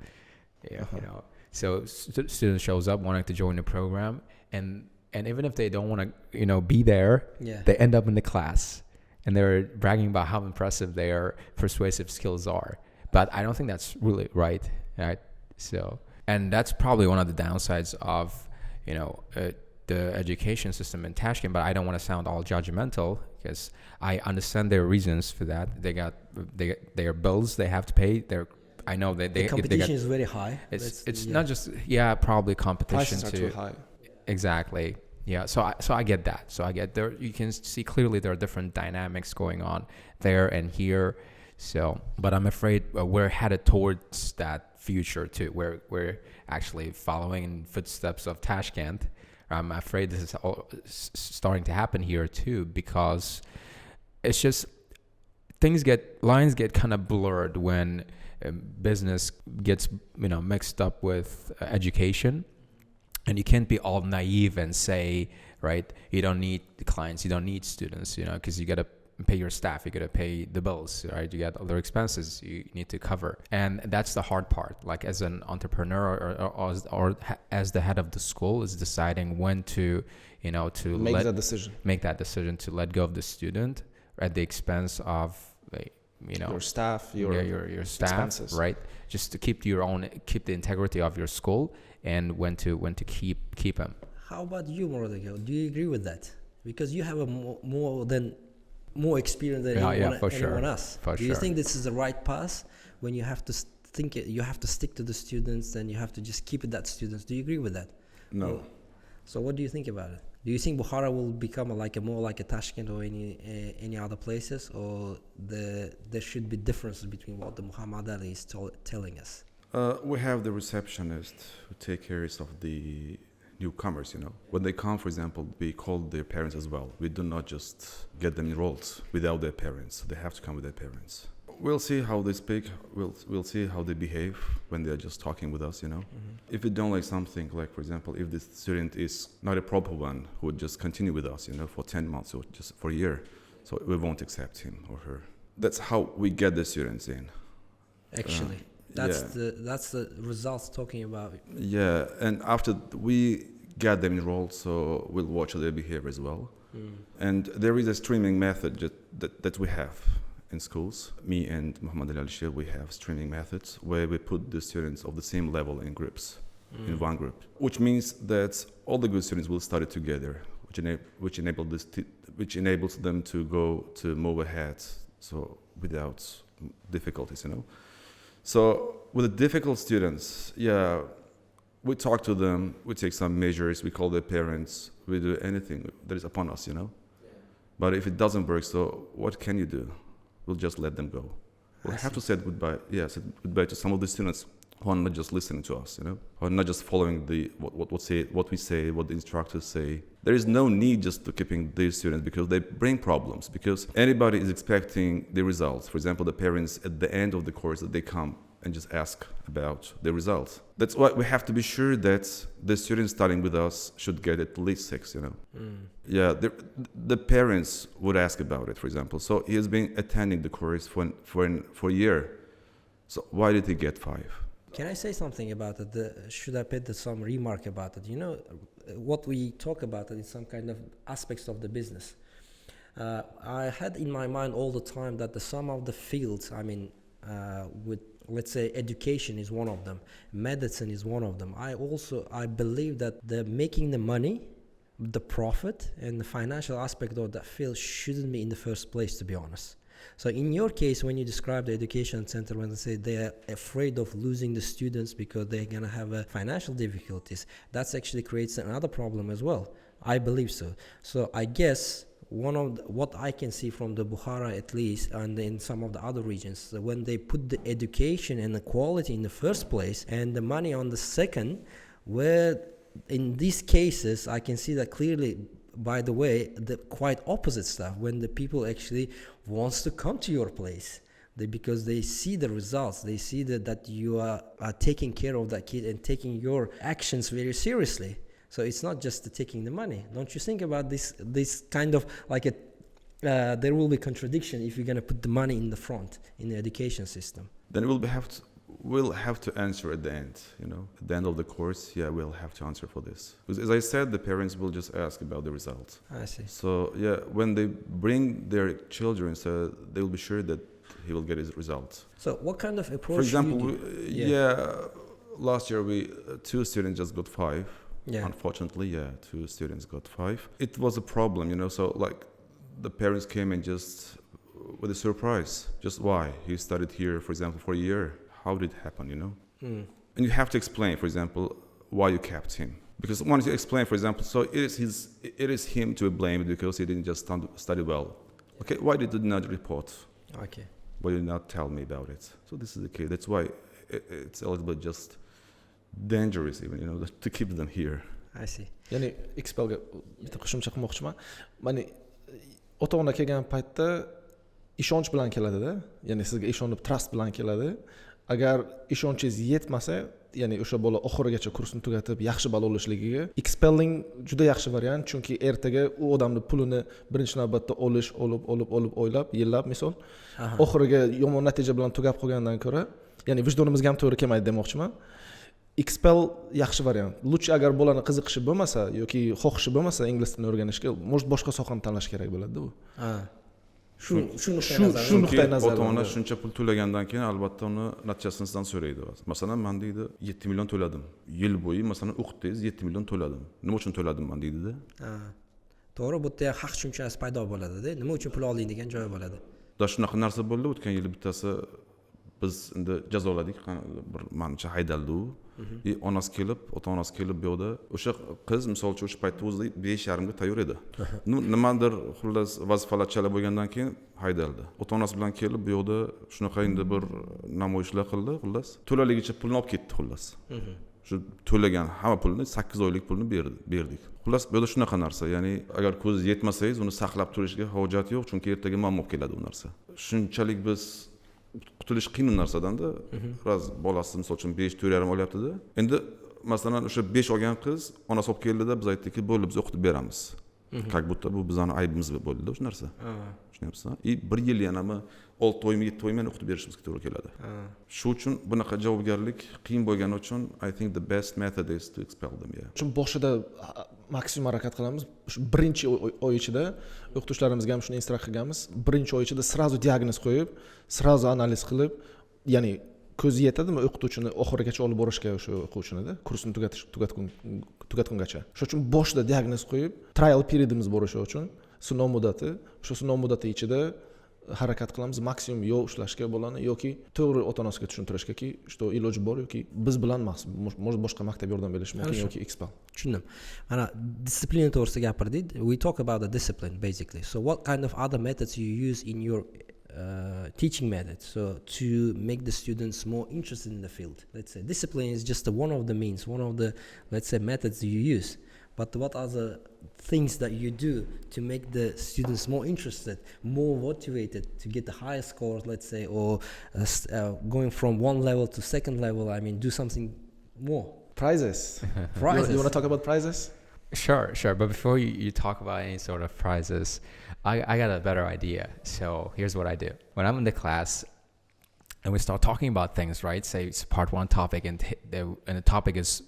Speaker 1: So student shows up wanting to join the program, and even if they don't want to, be there, they end up in the class, and they're bragging about how impressive their persuasive skills are. But I don't think that's really right? So, and that's probably one of the downsides of, the education system in Tashkent. But I don't want to sound all judgmental, because I understand their reasons for that. They got their bills they have to pay. I know that
Speaker 4: the competition is very high.
Speaker 1: It's not just probably competition.
Speaker 2: Prices are too high.
Speaker 1: Exactly. Yeah. So I get that. So I get there. You can see clearly there are different dynamics going on there and here. So, but I'm afraid we're headed towards that future too. We're actually following in footsteps of Tashkent. I'm afraid this is all starting to happen here too, because it's just lines get kind of blurred when business gets mixed up with education, and you can't be all naive and say, right, you don't need the clients, you don't need students, because you got to pay your staff, you got to pay the bills, right? You got other expenses you need to cover, and that's the hard part. Like as an entrepreneur or as the head of the school, is deciding when to make that decision to let go of the student at the expense of
Speaker 2: your staff,
Speaker 1: your staff, expenses. Right? Just to keep the integrity of your school, and when to keep them.
Speaker 4: How about you, Morodego? Do you agree with that? Because you have more experience than anyone else. Do you think this is the right path when you have to you have to stick to the students and you have to just keep it that students? Do you agree with that?
Speaker 3: No.
Speaker 4: So what do you think about it? Do you think Bukhara will become more like a Tashkent or any other places, or there should be differences between what the Muhammad Ali is telling us?
Speaker 3: We have the receptionist who take care of the newcomers, when they come, for example, we call their parents as well. We do not just get them enrolled without their parents. They have to come with their parents. We'll see how they speak. We'll see how they behave when they're just talking with us, If we don't like something, like for example, if the student is not a proper one who would just continue with us, for 10 months or just for a year, so we won't accept him or her. That's how we get the students in.
Speaker 4: Actually. That's the results talking about.
Speaker 3: Yeah, and after we get them enrolled, so we'll watch their behavior as well. And there is a streaming method that we have in schools. Me and Muhammad Ali, we have streaming methods where we put the students of the same level in groups, in one group, which means that all the good students will study together, which enables them to move ahead, so without difficulties, So with the difficult students, we talk to them, we take some measures, we call their parents, we do anything that is upon us, But if it doesn't work, so what can you do? We'll just let them go. We'll have to say goodbye. Yeah, say goodbye to some of the students who are not just listening to us, who are not just following what we say, what the instructors say. There is no need just to keeping these students because they bring problems. Because anybody is expecting the results. For example, the parents at the end of the course that they come and just ask about the results. That's why we have to be sure that the students starting with us should get at least 6, Yeah, the parents would ask about it, for example. So he has been attending the course for a year. So why did he get 5?
Speaker 4: Can I say something about it? Should I put some remark about it? What we talk about it is some kind of aspects of the business. I had in my mind all the time that some of the fields, with let's say education is one of them, medicine is one of them. I believe that the making the money, the profit, and the financial aspect of that field shouldn't be in the first place, to be honest. So in your case, when you describe the education center, when they say they are afraid of losing the students because they're going to have financial difficulties, that actually creates another problem as well. I believe so. So I guess what I can see from the Bukhara at least, and in some of the other regions, when they put the education and the quality in the first place and the money on the second, where in these cases I can see that clearly. By the way, the quite opposite stuff, when the people actually wants to come to your place, because they see the results, they see that you are taking care of that kid and taking your actions very seriously. So it's not just taking the money. Don't you think about this kind of like there will be contradiction if you're going to put the money in the front in the education system.
Speaker 3: Then we'll have to answer at the end, at the end of the course. Yeah, we'll have to answer for this. Because as I said, the parents will just ask about the results.
Speaker 4: I see.
Speaker 3: So yeah, when they bring their children, so they will be sure that he will get his results.
Speaker 4: So what kind of approach?
Speaker 3: For example, last year 2 students just got 5. Yeah. Unfortunately, 2 students got 5. It was a problem, so like the parents came and just with a surprise. Just why? He studied here, for example, for a year. How did it happen, And you have to explain, for example, why you kept him. Because once you explain, for example, so it is him to blame because he didn't just study well. Okay, why did you not report?
Speaker 4: Okay.
Speaker 3: Why did you not tell me about it? So this is the case. That's why it's a little bit just dangerous even, to keep them here.
Speaker 4: I see.
Speaker 2: Ya'ni Expelga bitta qo'shimcha qilmoqchiman. Mana ota-ona kelgan paytda ishonch bilan keladi-da. Ya'ni sizga ishonib trust bilan keladi. Agar ishonchingiz yetmasa, ya'ni o'sha bola oxirigacha kursni tugatib yaxshi ball olishligiga Expelling juda yaxshi variant, chunki ertaga u odamning pulini birinchi navbatda olib o'ylab, yillab misol, oxiriga yomon natija bilan tugab qolgandan ko'ra, ya'ni vijdonimizga ham to'g'ri kelmaydi demoqchiman. Expel yaxshi variant. Lutchi agar bolani qiziqishi bo'lmasa yoki xohishi bo'lmasa ingliz tilini o'rganishga, может boshqa sohani tanlash kerak bo'ladi-da u. Shu nuqtai nazar.
Speaker 3: Ota-ona shuncha pul to'lagandan keyin albatta uni natijasidan so'raydi. Masalan, men deydi 7 million to'ladim. Yil bo'yi masalan o'qitdingiz 7 million to'ladim. Nima uchun to'ladim men deydi-da.
Speaker 4: To'g'ri, bu yerda haq tushunchasi paydo bo'ladi-da. Nima uchun pul olding degan joy bo'ladi.
Speaker 3: Shunaqa narsa bo'ldi. O'tgan yili bittasi biz endi jazoladik, bir menimcha haydaldi u. Ota-onasi kelib bu yoqda o'sha qiz misol uchun o'sha paytda o'zida 5:30 ga tayyor edi. Nimadir xullas vazifalar chala bo'lgandan keyin haydaldi. Ota-onasi bilan kelib bu yoqda shunaqa endi bir namoyishlar qildi, xullas. To'laligicha pulni olib ketdi, xullas. Shu to'lagan hamma pulni 8 oylik pulni berdik. Xullas bu yoqda shunaqa narsa, ya'ni agar ko'z yetmasangiz uni saqlab turishga hojat yo'q, chunki ertaga muammo keladi u narsa. Shunchalik biz qutulish qiyin narsadan-da. Raz bolasi misol uchun 5-4.5 olyapti-da. Endi masalan o'sha 5 olgan qiz onasi olib keldida biz aytdikki, bo'ldi biz o'qitib beramiz. Как будто bu bizning aybimiz bo'ldi-da o'sha narsa. Tushunyapsizmi? Bir yil yana 6 oymi 7 oymi o'qitib berishimizga to'g'ri keladi. Shu uchun bunaqa javobgarlik qiyin bo'lgani uchun I think the best method is to expel them.
Speaker 2: Chunki boshida maksimum harakat qilamiz. Shu birinchi oy ichida o'qituvchilarimizga ham shuni instrukt qilganmiz. Birinchi oy ichida srazu diagnoz qo'yib, srazu analiz qilib, ya'ni ko'zi yetadimi o'qituvchini oxirigacha olib borishga o'sha o'quvchini-da, kursni tugatgungacha. Shuning uchun boshida diagnoz qo'yib, trial periodimiz bor o'sha uchun, sinov muddati, o'sha sinov muddati ichida harakat qilamiz maksimum yo ushlashga bolani yoki to'g'ri ota-onasiga tushuntirishgaki что iloji bor yoki biz bilan boshqa maktab yordam berishi mumkin yoki Expel.
Speaker 4: Tushundim. Mana disiplina to'g'risida gapirdik. We talk about the discipline basically. So what kind of other methods you use in your teaching methods so to make the students more interested in the field? Let's say discipline is just one of the means, one of the, let's say, methods you use. But what are the things that you do to make the students more interested, more motivated to get the higher scores, let's say, or going from one level to second level? I mean, do something more.
Speaker 2: Prizes.
Speaker 4: Prizes.
Speaker 2: You want to talk about prizes?
Speaker 1: Sure. But before you talk about any sort of prizes, I got a better idea. So here's what I do. When I'm in the class and we start talking about things, right? Say it's part one topic and the topic is,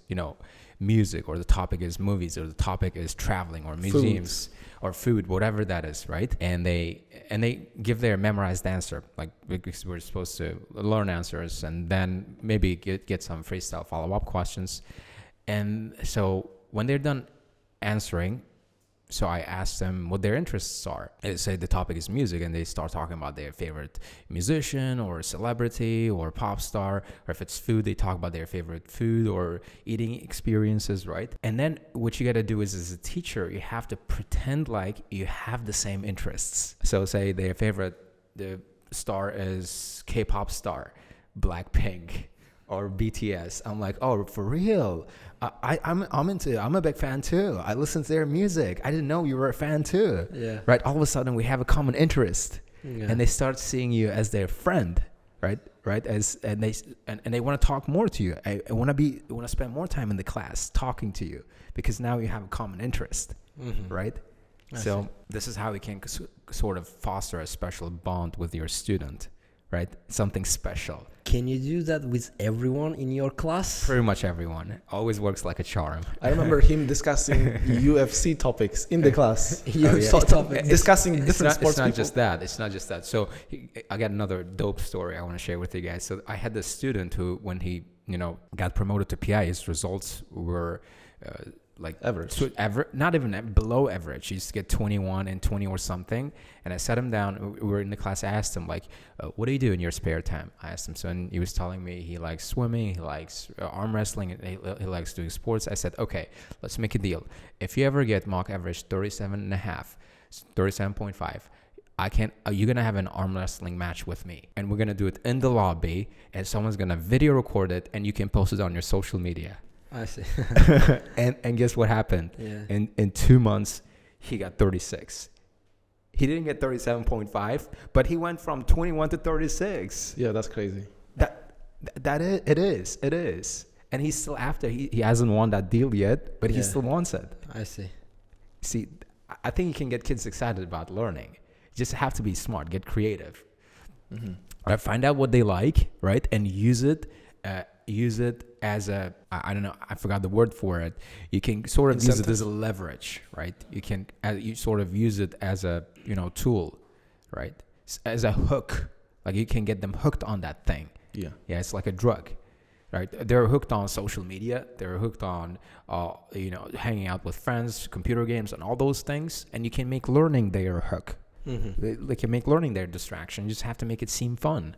Speaker 1: music, or the topic is movies, or the topic is traveling or museums or food, whatever that is, right? And they give their memorized answer, like because we're supposed to learn answers and then maybe get some freestyle follow-up questions. And so when they're done answering, so I ask them what their interests are. They say the topic is music, and they start talking about their favorite musician or celebrity or pop star. Or if it's food, they talk about their favorite food or eating experiences, right? And then what you got to do is, as a teacher, you have to pretend like you have the same interests. So say their favorite the star is K-pop star, Blackpink, or BTS. I'm like, oh, for real? I'm a big fan too. I listen to their music. I didn't know you were a fan too.
Speaker 4: Yeah.
Speaker 1: Right. All of a sudden we have a common interest, and they start seeing you as their friend. Right. And they want to talk more to you. I want to spend more time in the class talking to you because now you have a common interest. Right. So this is how we can sort of foster a special bond with your student. Right? Something special.
Speaker 4: Can you do that with everyone in your class?
Speaker 1: Pretty much everyone. Always works like a charm.
Speaker 2: I remember him discussing UFC topics in the class. Discussing different sports.
Speaker 1: It's not just that. So I got another dope story I want to share with you guys. So I had this student who, when he, got promoted to PI, his results were like
Speaker 2: average,
Speaker 1: not even below average. He used to get 21 and 20 or something. And I sat him down. We were in the class. I asked him, like, what do you do in your spare time? I asked him. So, and he was telling me he likes swimming, he likes arm wrestling, and he likes doing sports. I said, okay, let's make a deal. If you ever get mock average 37.5, 37.5, you're going to have an arm wrestling match with me. And we're going to do it in the lobby, and someone's going to video record it, and you can post it on your social media.
Speaker 4: I see.
Speaker 1: and guess what happened?
Speaker 4: Yeah.
Speaker 1: In 2 months, he got 36. He didn't get 37.5, but he went from 21 to 36.
Speaker 2: Yeah, that's crazy.
Speaker 1: It is. And he's still after. He hasn't won that deal yet, but he still wants it.
Speaker 4: I see.
Speaker 1: See, I think you can get kids excited about learning. You just have to be smart, get creative. Right? Find out what they like, right? And use it as a, I don't know, I forgot the word for it. You can sort of use it as a leverage, right? You sort of use it as a, tool, right? As a hook. Like you can get them hooked on that thing. Yeah, it's like a drug, right? They're hooked on social media. They're hooked on, hanging out with friends, computer games, and all those things. And you can make learning their hook. They can make learning their distraction. You just have to make it seem fun.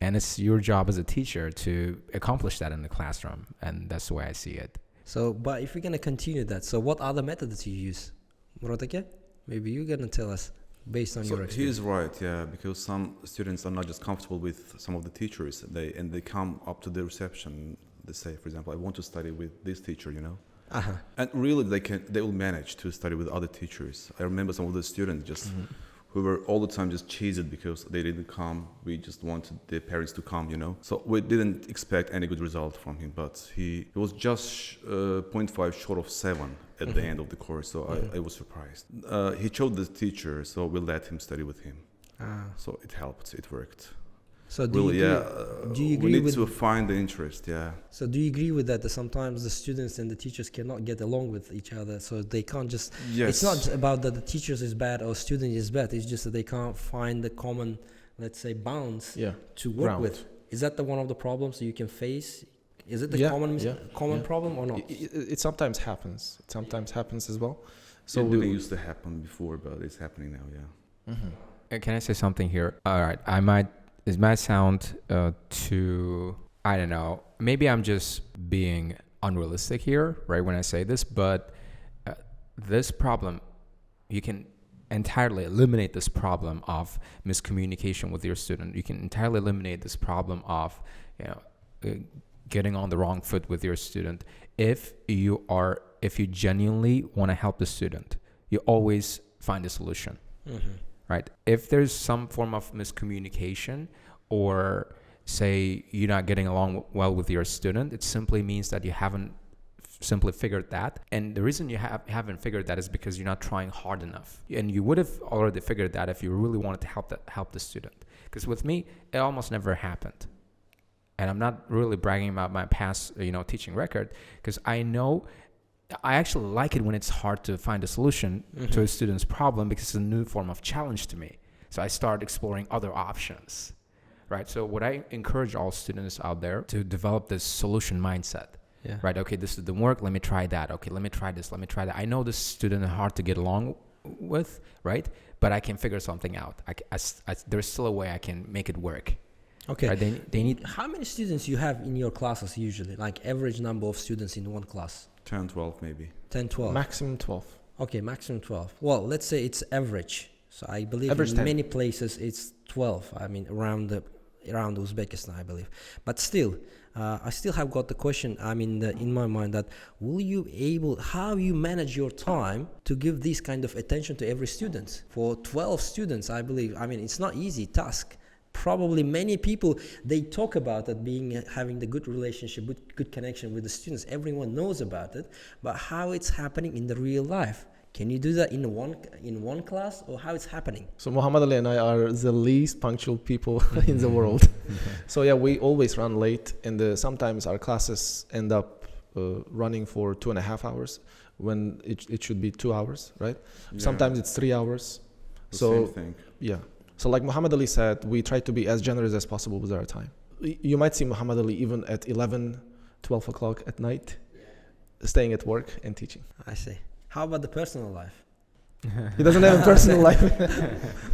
Speaker 1: And it's your job as a teacher to accomplish that in the classroom. And that's the way I see it.
Speaker 4: So, but if we're going to continue that, so what other methods you use? Muratake, maybe you're going to tell us based on your experience.
Speaker 3: He's right, yeah, because some students are not just comfortable with some of the teachers. They come up to the reception. They say, for example, I want to study with this teacher, And really, they will manage to study with other teachers. I remember some of the students just... who were all the time just chased because they didn't come. We just wanted their parents to come, So we didn't expect any good result from him, but he was just 0.5 short of 7 at the end of the course, so I was surprised. He chose the teacher, so we let him study with him. So it helped, it worked.
Speaker 4: So do you agree
Speaker 3: we need to find the interest,
Speaker 4: So do you agree with that sometimes the students and the teachers cannot get along with each other, so they can't just...
Speaker 3: Yes.
Speaker 4: It's not about that the teachers is bad or student is bad, it's just that they can't find the common, let's say, bounds to work with. Is that one of the problems that you can face? Is it the common problem or not?
Speaker 2: It sometimes happens. It sometimes happens as well.
Speaker 3: So it didn't used to happen before, but it's happening now,
Speaker 1: Can I say something here? All right, it might sound too, I don't know, maybe I'm just being unrealistic here, right, when I say this, but this problem, you can entirely eliminate this problem of miscommunication with your student. You can entirely eliminate this problem of, getting on the wrong foot with your student. If you genuinely want to help the student, you always find a solution, right? If there's some form of miscommunication, or say you're not getting along well with your student, it simply means that you haven't simply figured that. And the reason you haven't figured that is because you're not trying hard enough. And you would have already figured that if you really wanted to help the student. Because with me, it almost never happened. And I'm not really bragging about my past, teaching record, because I know I actually like it when it's hard to find a solution to a student's problem, because it's a new form of challenge to me. So I start exploring other options, right? So what I encourage all students out there to develop this solution mindset, right? Okay, this didn't work. Let me try that. Okay, let me try this. Let me try that. I know this student is hard to get along with, right? But I can figure something out. There's still a way I can make it work.
Speaker 4: Okay.
Speaker 1: Right? They need.
Speaker 4: How many students you have in your classes usually? Like average number of students in one class?
Speaker 3: 10, 12 maybe.
Speaker 4: 10, 12.
Speaker 2: Maximum 12.
Speaker 4: Okay, maximum 12. Well, let's say it's average. So I believe
Speaker 2: average
Speaker 4: in
Speaker 2: 10.
Speaker 4: Many places it's 12. I mean, around Uzbekistan, I believe. But still, I still have got the question. In my mind, that how you manage your time to give this kind of attention to every student? For 12 students, I believe. It's not easy task. Probably many people, they talk about it having the good relationship, good connection with the students. Everyone knows about it, but how it's happening in the real life? Can you do that in one class, or how it's happening?
Speaker 2: So Muhammad Ali and I are the least punctual people in the world. So yeah, we always run late, and sometimes our classes end up running for 2.5 hours when it should be 2 hours, right? Yeah. Sometimes it's 3 hours.
Speaker 3: Same thing.
Speaker 2: Yeah. So like Muhammad Ali said, we try to be as generous as possible with our time. You might see Muhammad Ali even at 11, 12 o'clock at night, staying at work and teaching.
Speaker 4: I see. How about the personal life?
Speaker 2: He doesn't have a personal life.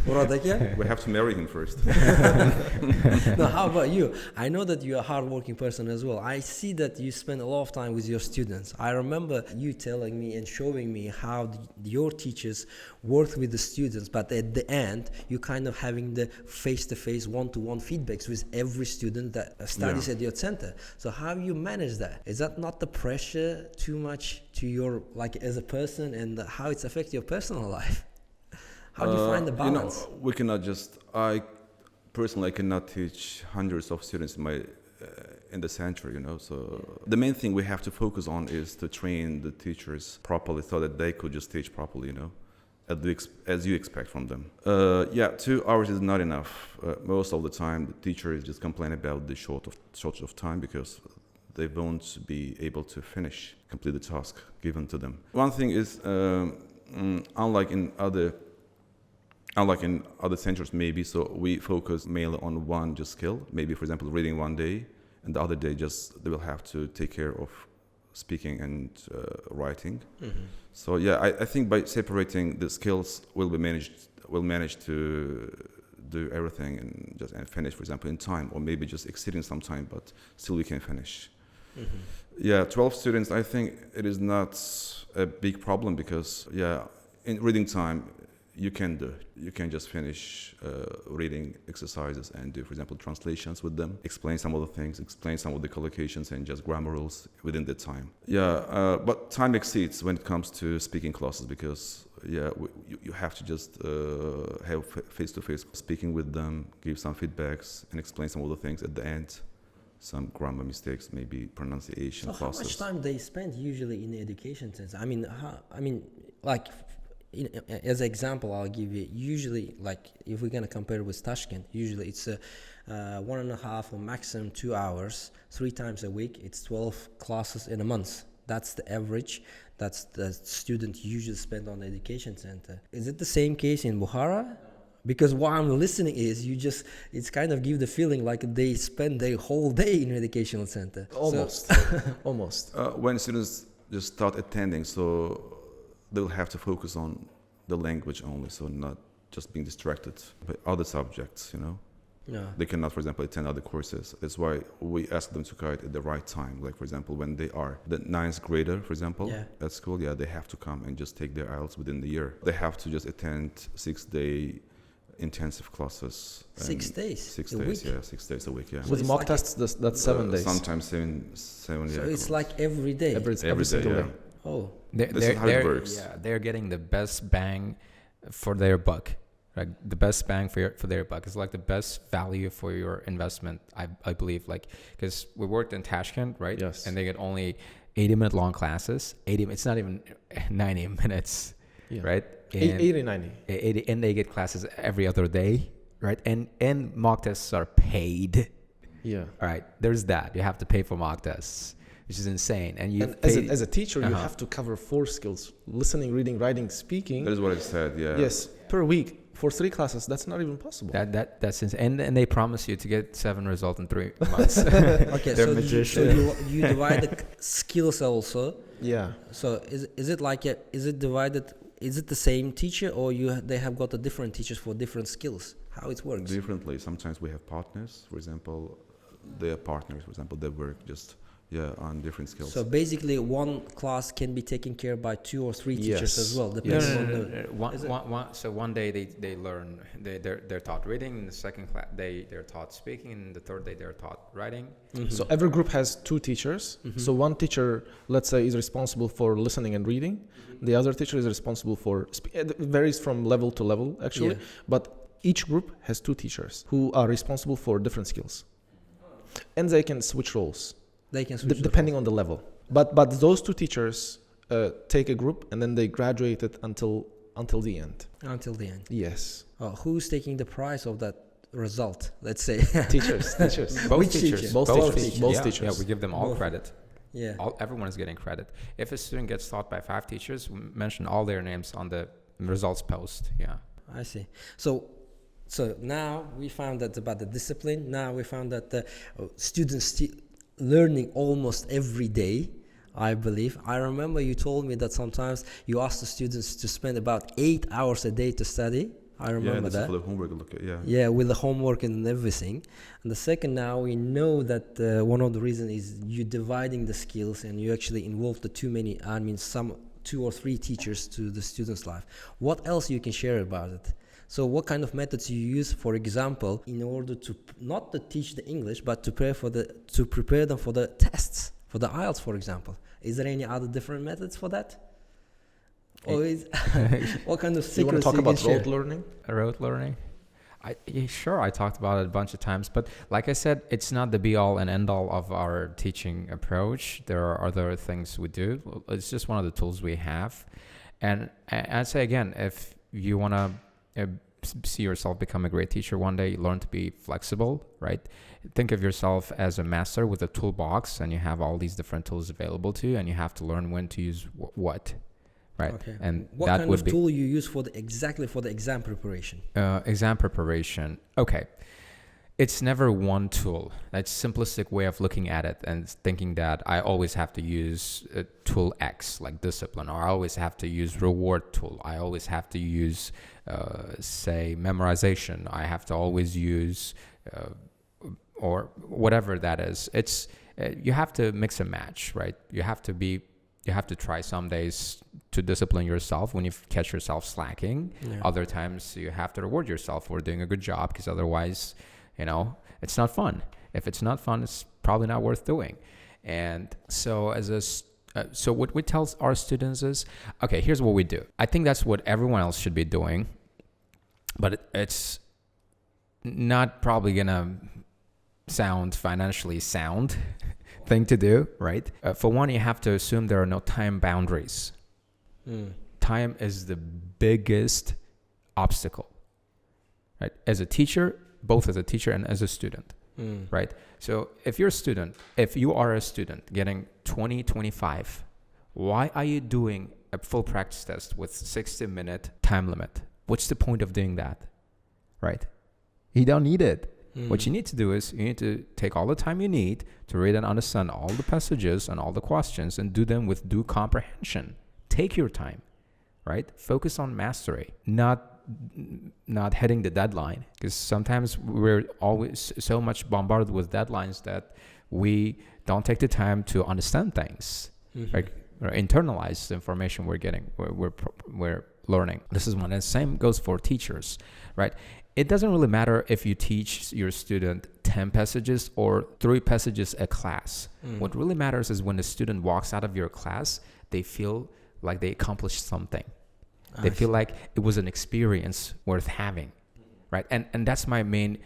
Speaker 3: We have to marry him first.
Speaker 4: No, how about you? I know that you're a hardworking person as well. I see that you spend a lot of time with your students. I remember you telling me and showing me how your teachers work with the students, but at the end, you kind of having the face-to-face, one-to-one feedbacks with every student that studies at your center. So how you manage that? Is that not the pressure too much to your, as a person, and how it's affect your personal life? How do you find the balance?
Speaker 3: We cannot I personally cannot teach hundreds of students in the center, so the main thing we have to focus on is to train the teachers properly so that they could just teach properly, as you expect from them. 2 hours is not enough. Most of the time the teachers just complain about the short of time, because they won't be able to complete the task given to them. One thing is, unlike in other centers maybe, so we focus mainly on one just skill. Maybe, for example, reading one day, and the other day they will have to take care of speaking and writing. Mm-hmm. So I think by separating the skills, we'll manage to do everything and finish, for example, in time, or maybe just exceeding some time, but still we can finish. Mm-hmm. 12 students, I think it is not a big problem, because in reading time you can just finish reading exercises and do, for example, translations with them, explain some of the things, explain some of the collocations and just grammar rules within the time. But time exceeds when it comes to speaking classes, because you have to just have face-to-face speaking with them, give some feedbacks and explain some of the things at the end. Some grammar mistakes, maybe pronunciation.
Speaker 4: So how much time they spend usually in the education sense? As an example, I'll give you. Usually, if we're gonna compare with Tashkent, usually it's 1.5 or maximum 2 hours, 3 times a week. It's 12 classes in a month. That's the average. That's the student usually spend on the education center. Is it the same case in Bukhara? Because what I'm listening is it's kind of give the feeling like they spend their whole day in an educational center.
Speaker 2: Almost. Almost.
Speaker 3: When students just start attending, so they'll have to focus on the language only, so not just being distracted by other subjects,
Speaker 4: Yeah.
Speaker 3: They cannot, for example, attend other courses. That's why we ask them to come at the right time. Like, for example, when they are the 9th grader, for example, at school, they have to come and just take their IELTS within the year. They have to just attend 6-day intensive classes.
Speaker 4: 6 days?
Speaker 3: 6 days,
Speaker 4: week?
Speaker 3: 6 days a week,
Speaker 2: With mock tests, that's 7 days.
Speaker 3: Sometimes seven.
Speaker 4: So it's like every day?
Speaker 2: Every
Speaker 3: day,
Speaker 2: single day.
Speaker 4: Oh.
Speaker 3: This is how it works.
Speaker 1: Yeah, they're getting the best bang for their buck. Like the best bang for their buck. It's like the best value for your investment, I believe. Like, because we worked in Tashkent, right?
Speaker 2: Yes.
Speaker 1: And they get only 80-minute long classes. It's not even 90 minutes, right?
Speaker 2: 80, 90.
Speaker 1: 80, and they get classes every other day, right? And mock tests are paid.
Speaker 2: Yeah.
Speaker 1: All right. There's that. You have to pay for mock tests, which is insane. And
Speaker 2: as a teacher, you have to cover 4 skills: listening, reading, writing, speaking.
Speaker 3: That is what I said. Yeah.
Speaker 2: Yes, per week for 3 classes. That's not even possible.
Speaker 1: That's insane. And they promise you to get 7 results in 3 months.
Speaker 4: Okay,
Speaker 1: They're
Speaker 4: so
Speaker 1: magicians.
Speaker 4: you divide the skills also.
Speaker 2: Yeah.
Speaker 4: So is it like is it divided? Is it the same teacher, or they have got different teachers for different skills? How it works?
Speaker 3: Differently. Sometimes we have partners. For example, they are partners. For example, they work just on different skills.
Speaker 4: So basically, one class can be taken care by 2 or 3 teachers as well, depending on
Speaker 1: So one day they learn, they're taught reading. In the second class, they're taught speaking. In the third day, they're taught writing.
Speaker 2: Mm-hmm. So every group has 2 teachers. Mm-hmm. So one teacher, let's say, is responsible for listening and reading. Mm-hmm. The other teacher is responsible for it varies from level to level, actually. But each group has 2 teachers who are responsible for different skills, and they can switch roles.
Speaker 4: They can switch
Speaker 2: depending on the level. But those 2 teachers take a group, and then they graduate it until the end.
Speaker 4: Until the end.
Speaker 2: Yes.
Speaker 4: Who's taking the price of that result? Let's say
Speaker 2: teachers.
Speaker 1: Both teachers.
Speaker 2: Both teachers.
Speaker 1: Yeah, we give them all credit.
Speaker 4: Yeah.
Speaker 1: Everyone is getting credit. If a student gets taught by 5 teachers, we mention all their names on the results post. Yeah.
Speaker 4: I see. So now we found that about the discipline. Now we found that the students learning almost every day, I believe. I remember you told me that sometimes you ask the students to spend about 8 hours a day to study. I remember that.
Speaker 3: For the homework.
Speaker 4: Yeah, with the homework and everything. And the second, now we know that one of the reasons is you dividing the skills, and you actually involve some 2 or 3 teachers to the student's life. What else you can share about it? So what kind of methods you use, for example, in order to not to teach the English, but to prepare them for the tests, for the IELTS, for example? Is there any other different methods for that? Or is what kind of secrets
Speaker 2: you want to talk about rote learning?
Speaker 1: Rote learning? Sure, I talked about it a bunch of times, but like I said, it's not the be-all and end-all of our teaching approach. There are other things we do. It's just one of the tools we have. And I'd say, again, if you want to see yourself become a great teacher one day, learn to be flexible, right? Think of yourself as a master with a toolbox, and you have all these different tools available to you, and you have to learn when to use what, right?
Speaker 4: Okay.
Speaker 1: And
Speaker 4: what
Speaker 1: that
Speaker 4: kind
Speaker 1: would
Speaker 4: of
Speaker 1: be
Speaker 4: tool you use for the exam preparation?
Speaker 1: Exam preparation. Okay. It's never one tool. That's simplistic way of looking at it and thinking that I always have to use tool X, like discipline, or I always have to use reward tool. I always have to use, say, memorization. I have to always use, or whatever that is. It's you have to mix and match, right? You have to try some days to discipline yourself when you catch yourself slacking. Yeah. Other times you have to reward yourself for doing a good job, because otherwise, it's not fun. If it's not fun, it's probably not worth doing. And so so what we tell our students is, okay, here's what we do. I think that's what everyone else should be doing, but it's not probably gonna sound financially sound thing to do, right? For one, you have to assume there are no time boundaries. Time is the biggest obstacle, right? As a teacher, both as a teacher and as a student, right? So if you are a student getting 20-25, why are you doing a full practice test with 60-minute time limit? What's the point of doing that, right? You don't need it. What you need to do is you need to take all the time you need to read and understand all the passages and all the questions and do them with due comprehension. Take your time, right? Focus on mastery, not not hitting the deadline, because sometimes we're always so much bombarded with deadlines that we don't take the time to understand things, like or internalize the information we're getting, we're learning. This is one, and the same goes for teachers, right? It doesn't really matter if you teach your student 10 passages or 3 passages a class. What really matters is when the student walks out of your class, they feel like they accomplished something. They feel like it was an experience worth having, right? And that's my main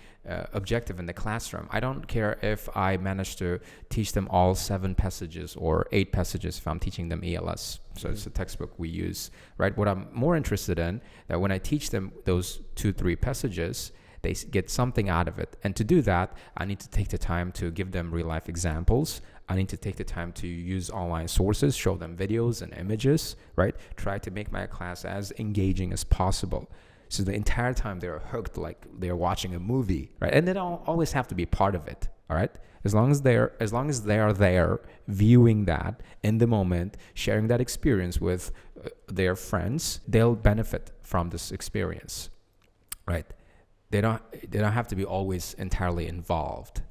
Speaker 1: objective in the classroom. I don't care if I manage to teach them all 7 passages or 8 passages if I'm teaching them ELS. So it's a textbook we use, right? What I'm more interested in, that when I teach them those 2-3 passages, they get something out of it. And to do that, I need to take the time to give them real life examples. I need to take the time to use online sources, show them videos and images, right? Try to make my class as engaging as possible. So the entire time they're hooked, like they're watching a movie, right? And they don't always have to be part of it, all right? As long as they are there, viewing that in the moment, sharing that experience with their friends, they'll benefit from this experience, right? They don't have to be always entirely involved,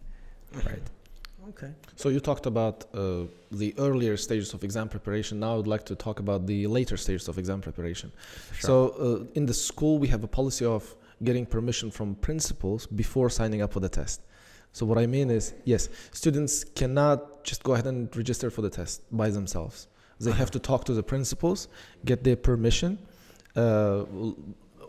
Speaker 1: right?
Speaker 2: Okay. So you talked about the earlier stages of exam preparation. Now I would like to talk about the later stages of exam preparation. Sure. So in the school, we have a policy of getting permission from principals before signing up for the test. So what I mean is, yes, students cannot just go ahead and register for the test by themselves. They have to talk to the principals, get their permission.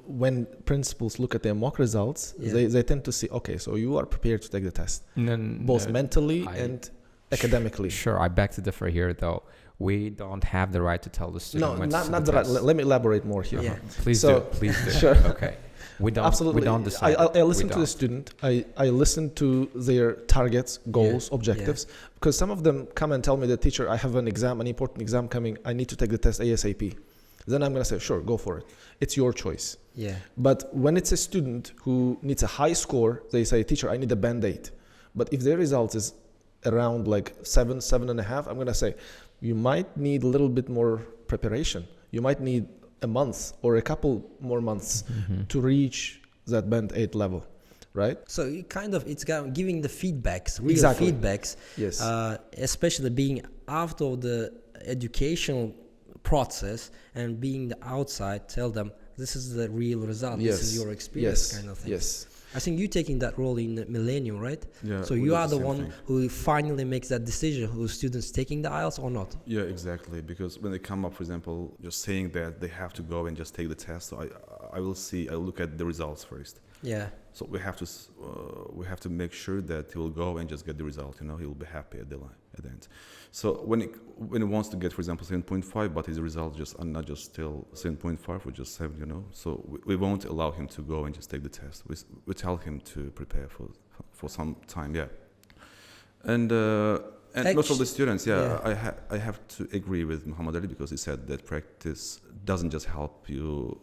Speaker 2: When principals look at their mock results, they tend to see, okay, so you are prepared to take the test, both mentally and academically.
Speaker 1: Sure, I beg to differ here, though. We don't have the right to tell the student.
Speaker 2: No, not the right. Let me elaborate more here.
Speaker 1: Yeah. Please do.
Speaker 2: Sure.
Speaker 1: Okay. We don't.
Speaker 2: Absolutely.
Speaker 1: We don't decide.
Speaker 2: I listen to the student. I listen to their targets, goals, objectives, because some of them come and tell me, the teacher, I have an important exam coming. I need to take the test ASAP. Then I'm going to say, sure, go for it. It's your choice.
Speaker 4: Yeah.
Speaker 2: But when it's a student who needs a high score, they say, teacher, I need a Band-Aid. But if their result is around like 7.5, I'm going to say, you might need a little bit more preparation. You might need a month or a couple more months to reach that Band-Aid level, right?
Speaker 4: So it's giving the feedbacks, real
Speaker 2: exactly.
Speaker 4: feedbacks.
Speaker 2: Yes.
Speaker 4: Especially being after the educational process and being the outside, tell them this is the real result. This is your experience, kind of thing.
Speaker 2: Yes.
Speaker 4: I think you're taking that role in the Millennium, right?
Speaker 3: Yeah.
Speaker 4: So you are the one who finally makes that decision, who students taking the IELTS or not.
Speaker 3: Yeah, exactly. Because when they come up, for example, just saying that they have to go and just take the test, so I look at the results first.
Speaker 4: Yeah.
Speaker 3: So we have to make sure that he will go and just get the result. He will be happy at the end. So when he wants to get, for example, 7.5, but his result are not just still 7.5 or just 7, So we won't allow him to go and just take the test. We tell him to prepare for some time. Yeah. And most of the students, I have to agree with Muhammad Ali, because he said that practice doesn't just help you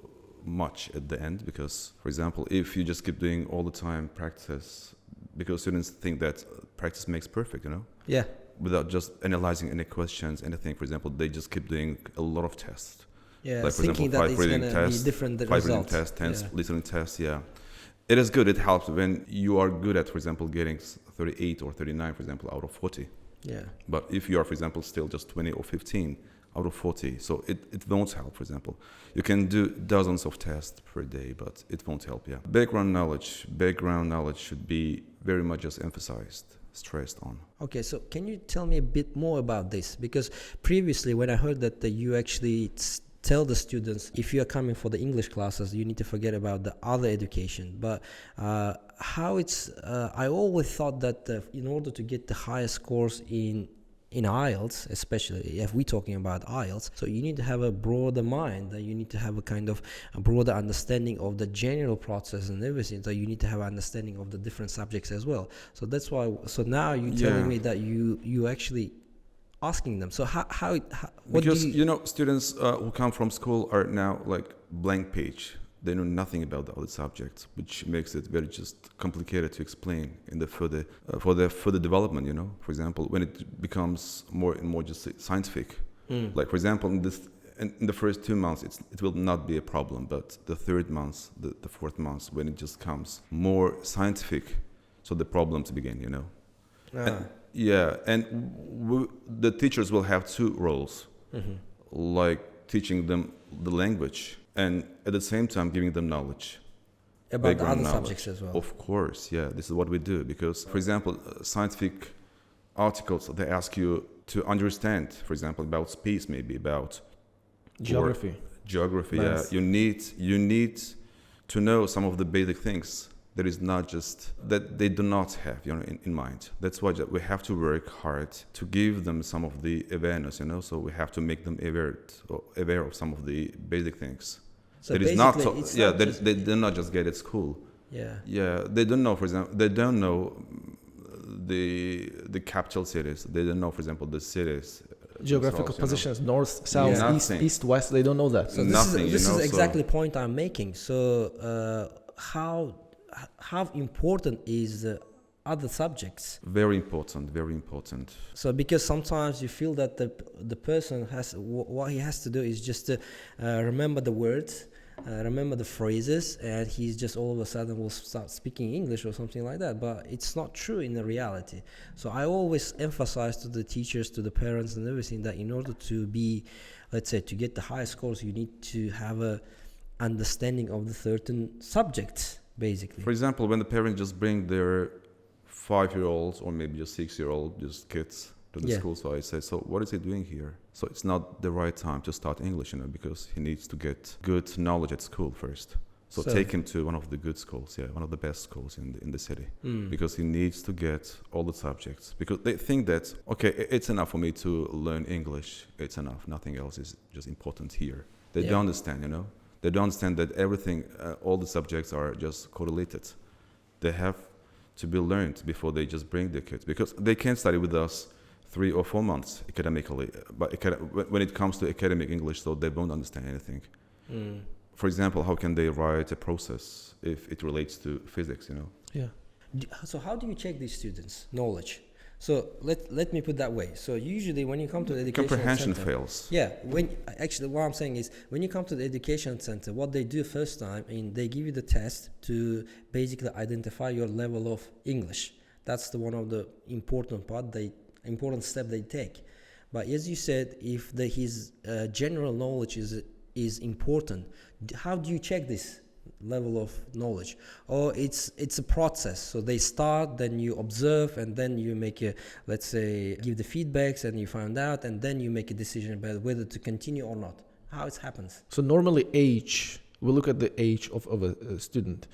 Speaker 3: much at the end, because, for example, if you just keep doing all the time practice, because students think that practice makes perfect,
Speaker 4: Yeah.
Speaker 3: without just analyzing any questions, anything. For example, they just keep doing a lot of tests.
Speaker 4: Yeah,
Speaker 3: like, for
Speaker 4: thinking
Speaker 3: example,
Speaker 4: that it's going to be different results.
Speaker 3: 5 reading tests, 10 listening tests, It is good. It helps when you are good at, for example, getting 38 or 39, for example, out of 40.
Speaker 4: Yeah.
Speaker 3: But if you are, for example, still just 20 or 15 out of 40, so it won't help, for example. You can do dozens of tests per day, but it won't help, Background knowledge should be very much just emphasized, stressed on.
Speaker 4: Okay, so can you tell me a bit more about this? Because previously when I heard that you actually tell the students, if you are coming for the English classes, you need to forget about the other education. But I always thought that in order to get the highest scores in IELTS, especially if we're talking about IELTS, so you need to have a broader mind, you need to have a kind of a broader understanding of the general process and everything, so you need to have an understanding of the different subjects as well. So that's why, so now you're telling me that you actually asking them, so how
Speaker 3: because students who come from school are now like blank page. They know nothing about the other subjects, which makes it very just complicated to explain in the further development. For example, when it becomes more and more just scientific, like, for example, in the first 2 months, it will not be a problem. But the third month, the fourth month, when it just comes more scientific, so the problems begin, you know. And the teachers will have two roles, like teaching them the language and at the same time giving them knowledge.
Speaker 4: About the other subjects as well.
Speaker 3: Of course, yeah. This is what we do because, for example, scientific articles, they ask you to understand, for example, about space, maybe about
Speaker 2: geography.
Speaker 3: Yeah. You need to know some of the basic things that is not just that they do not have, you know, in mind. That's why we have to work hard to give them some of the awareness, you know. So we have to make them aware of some of the basic things.
Speaker 4: So
Speaker 3: that is not they do not just get at school. Yeah. They don't know, for example, they don't know the capital cities. They don't know, for example, the cities.
Speaker 2: Geographical positions, north, south, east, west. They don't know that.
Speaker 4: So this is exactly the point I'm making. So how important is other subjects?
Speaker 3: Very important.
Speaker 4: So because sometimes you feel that the person has what he has to do is just to remember the words, remember the phrases, and he's just all of a sudden will start speaking English or something like that. But it's not true in the reality. So I always emphasize to the teachers, to the parents and everything, that in order to be, let's say, to get the high scores, you need to have a understanding of the certain subjects, basically.
Speaker 3: For example, when the parents just bring their 5-year-olds or maybe just 6-year-old just kids to the school, so I say, so what is he doing here? So it's not the right time to start English, you know, because he needs to get good knowledge at school first. So take him to one of the good schools, one of the best schools in the city, because he needs to get all the subjects. Because they think that, okay, it's enough for me to learn English. It's enough. Nothing else is just important here. They don't understand, you know. They don't understand that everything, all the subjects are just correlated. They have to be learned before they just bring their kids, because they can study with us 3 or 4 months academically, but when it comes to academic English, so they won't understand anything. For example, how can they write a process if it relates to physics, you know?
Speaker 2: Yeah.
Speaker 4: So how do you check these students' knowledge? So let me put that way. So usually when you come to the education
Speaker 3: comprehension
Speaker 4: center,
Speaker 3: fails.
Speaker 4: Yeah. Actually what I'm saying is when you come to the education center, what they do first time, they give you the test to basically identify your level of English. That's one of the important step they take. But as you said, if his general knowledge is important, how do you check this level of knowledge? Or it's a process, so they start, then you observe, and then you make let's say give the feedbacks, and you find out, and then you make a decision about whether to continue or not. How it happens?
Speaker 2: So normally we look at the age of a student.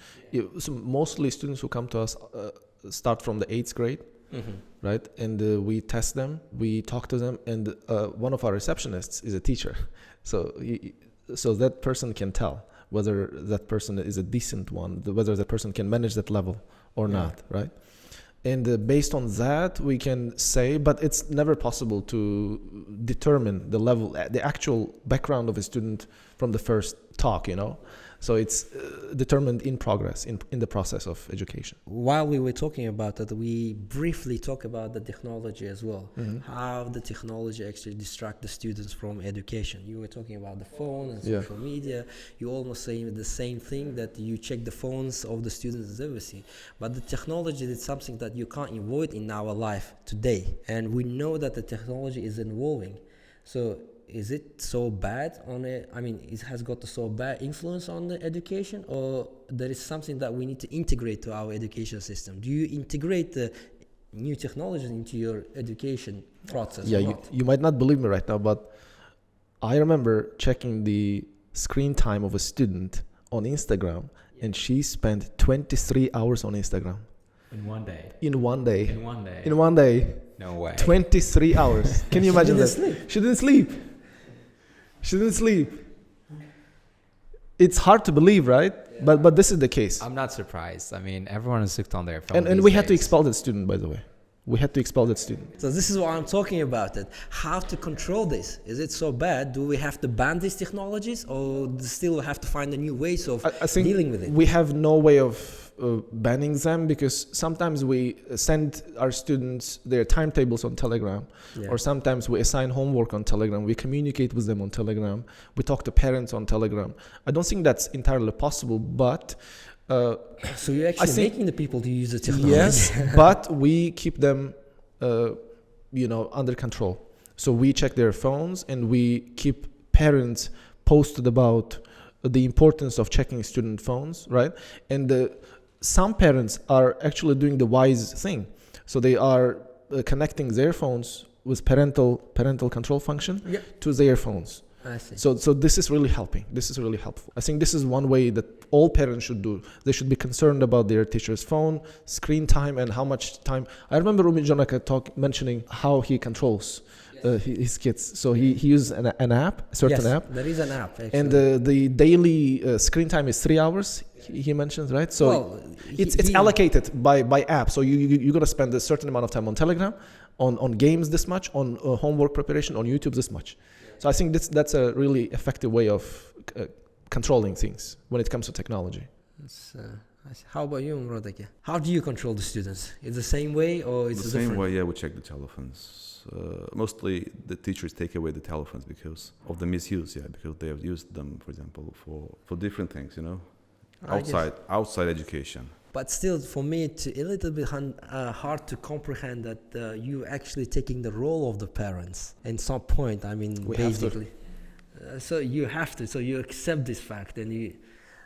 Speaker 2: So mostly students who come to us start from the 8th grade, right? And we test them, we talk to them, and one of our receptionists is a teacher. So that person can tell whether that person is a decent one, whether that person can manage that level or not, right? And based on that, we can say, but it's never possible to determine the level, the actual background of a student from the first talk, you know? So it's determined in progress, in the process of education.
Speaker 4: While we were talking about that, we briefly talk about the technology as well. How the technology actually distracts the students from education. You were talking about the phone and social media. You almost saying the same thing, that you check the phones of the students and everything. But the technology is something that you can't avoid in our life today. And we know that the technology is evolving. So is it so bad it has got a so bad influence on the education, or there is something that we need to integrate to our education system? Do you integrate the new technologies into your education process?
Speaker 2: Yeah, you might not believe me right now, but I remember checking the screen time of a student on Instagram, and she spent 23 hours on Instagram.
Speaker 1: In one day.
Speaker 2: In one day.
Speaker 1: In one day.
Speaker 2: In one day.
Speaker 1: No way.
Speaker 2: 23 hours. Can you imagine that? She didn't sleep. She didn't sleep. It's hard to believe, right? Yeah. But this is the case.
Speaker 1: I'm not surprised. I mean, everyone is hooked on their phone.
Speaker 2: And we had to expel that student, by the way. we had to expel that student.
Speaker 4: So this is what I'm talking about. It. How to control this? Is it so bad? Do we have to ban these technologies, or still have to find a new ways of
Speaker 2: I think
Speaker 4: dealing with it?
Speaker 2: We have no way of banning them, because sometimes we send our students their timetables on Telegram, or sometimes we assign homework on Telegram. We communicate with them on Telegram. We talk to parents on Telegram. I don't think that's entirely possible, but
Speaker 4: so you're actually making the people to use the technology.
Speaker 2: Yes, but we keep them, under control. So we check their phones, and we keep parents posted about the importance of checking student phones, right? And some parents are actually doing the wise thing. So they are connecting their phones with parental control function to their phones.
Speaker 4: I see.
Speaker 2: So this is really helping. This is really helpful. I think this is one way that all parents should do. They should be concerned about their teacher's phone, screen time, and how much time. I remember Umi Jonaka mentioning how he controls his kids. So he uses an app, a certain app.
Speaker 4: There is an app, actually.
Speaker 2: And the daily screen time is 3 hours, he mentions, right? So it's allocated by app. So you're going to spend a certain amount of time on Telegram, on games this much, on homework preparation, on YouTube this much. So I think that's a really effective way of controlling things when it comes to technology.
Speaker 4: How about you, Rodake? How do you control the students? It's the same way, or it's
Speaker 3: the same way? Yeah, we check the telephones. Mostly the teachers take away the telephones because of the misuse. Yeah, because they have used them, for example, for different things. Outside education.
Speaker 4: But still, for me, it's a little bit hard to comprehend that you actually taking the role of the parents. At some point, I mean,
Speaker 2: we
Speaker 4: basically. So you have to. So you accept this fact, and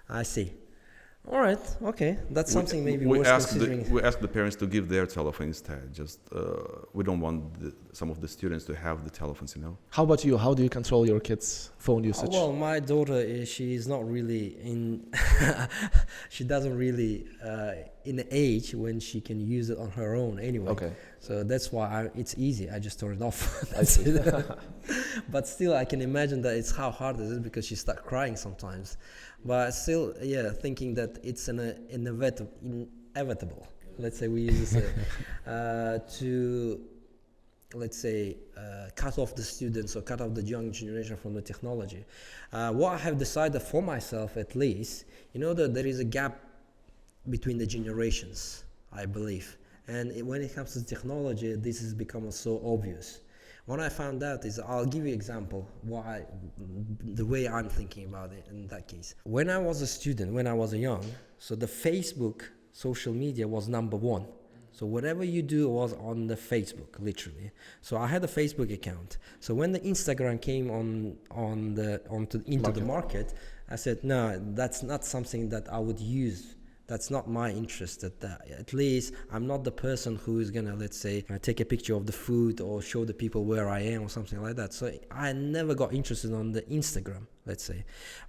Speaker 4: I see. All right. Okay. That's something maybe worth considering.
Speaker 3: We ask the parents to give their telephone instead. Just we don't want some of the students to have the telephones.
Speaker 2: How about you? How do you control your kids' phone usage?
Speaker 4: Well, my daughter, she is not really in. She doesn't really in the age when she can use it on her own anyway.
Speaker 2: Okay.
Speaker 4: So that's why it's easy. I just turn it off.
Speaker 2: I see.
Speaker 4: But still, I can imagine that it's how hard it is because she starts crying sometimes. But still, thinking that it's inevitable. Let's say we use this to, cut off the students or cut off the young generation from the technology. What I have decided for myself, at least, that there is a gap between the generations, I believe. And when it comes to technology, this has become so obvious. What I found out is, I'll give you an example, the way I'm thinking about it in that case. When I was a student, when I was young, so the Facebook social media was number one. So whatever you do was on the Facebook, literally. So I had a Facebook account. So when the Instagram came into the market, I said, no, that's not something that I would use. That's not my interest. At least I'm not the person who is gonna, take a picture of the food or show the people where I am or something like that. So I never got interested on the Instagram, let's say.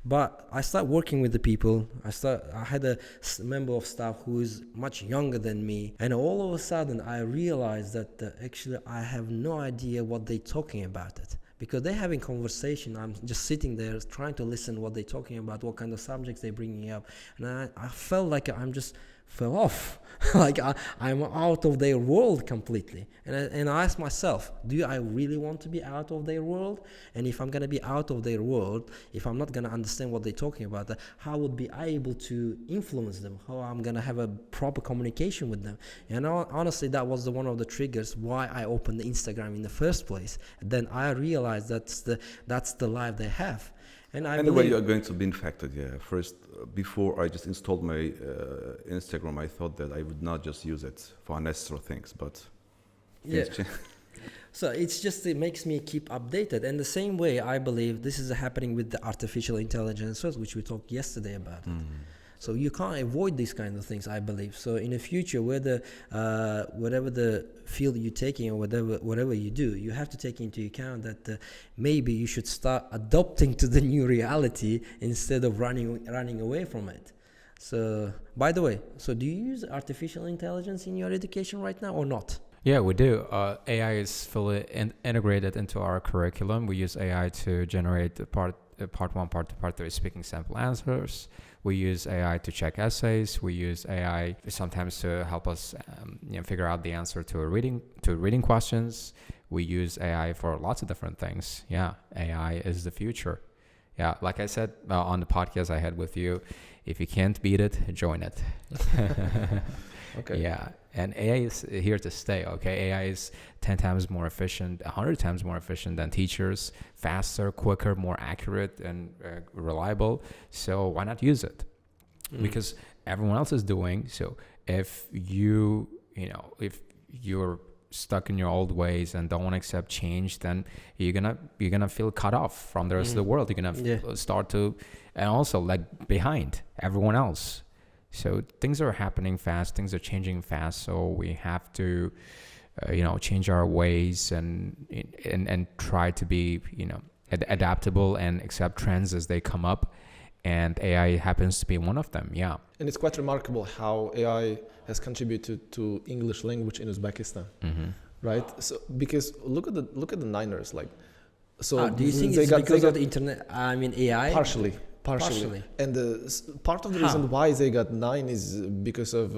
Speaker 4: But I started working with the people. I had a member of staff who is much younger than me, and all of a sudden I realized that actually I have no idea what they're talking about it. Because they're having conversation, I'm just sitting there trying to listen what they're talking about, what kind of subjects they're bringing up. And I felt like I'm just fell off. Like I'm out of their world completely. And I asked myself, do I really want to be out of their world? And if I'm going to be out of their world, if I'm not going to understand what they're talking about, how would be I able to influence them? How I'm going to have a proper communication with them? And honestly, that was one of the triggers why I opened the Instagram in the first place. And then I realized that's the life they have. And
Speaker 3: anyway, you are going to be infected, First, before I just installed my Instagram, I thought that I would not just use it for unnecessary things, but
Speaker 4: So it makes me keep updated. And the same way, I believe this is happening with the artificial intelligence, which we talked yesterday about. So you can't avoid these kind of things, I believe. So in the future, whatever the field you're taking or whatever you do, you have to take into account that maybe you should start adopting to the new reality instead of running away from it. So, by the way, do you use artificial intelligence in your education right now or not?
Speaker 1: Yeah, we do. AI is fully integrated into our curriculum. We use AI to generate part 1, part 2 is speaking sample answers. We use AI to check essays. We use AI sometimes to help us figure out the answer to reading questions. We use AI for lots of different things. Yeah, AI is the future. Yeah, like I said on the podcast I had with you, if you can't beat it, join it.
Speaker 2: Okay.
Speaker 1: Yeah, and AI is here to stay, okay? AI is 10 times more efficient, 100 times more efficient than teachers, faster, quicker, more accurate, and reliable. So why not use it? Because everyone else is doing. So if if you're stuck in your old ways and don't want to accept change, then you're gonna feel cut off from the rest of the world. You're gonna start to, and also lag behind everyone else. So things are happening fast, things are changing fast, so we have to change our ways and try to be adaptable and accept trends as they come up, and AI happens to be one of them. Yeah.
Speaker 2: And it's quite remarkable how AI has contributed to English language in Uzbekistan. Right? So because look at the Niners, like, so
Speaker 4: do you think it's because of the internet? I mean, AI?
Speaker 2: Partially. And part of the reason why they got 9 is because of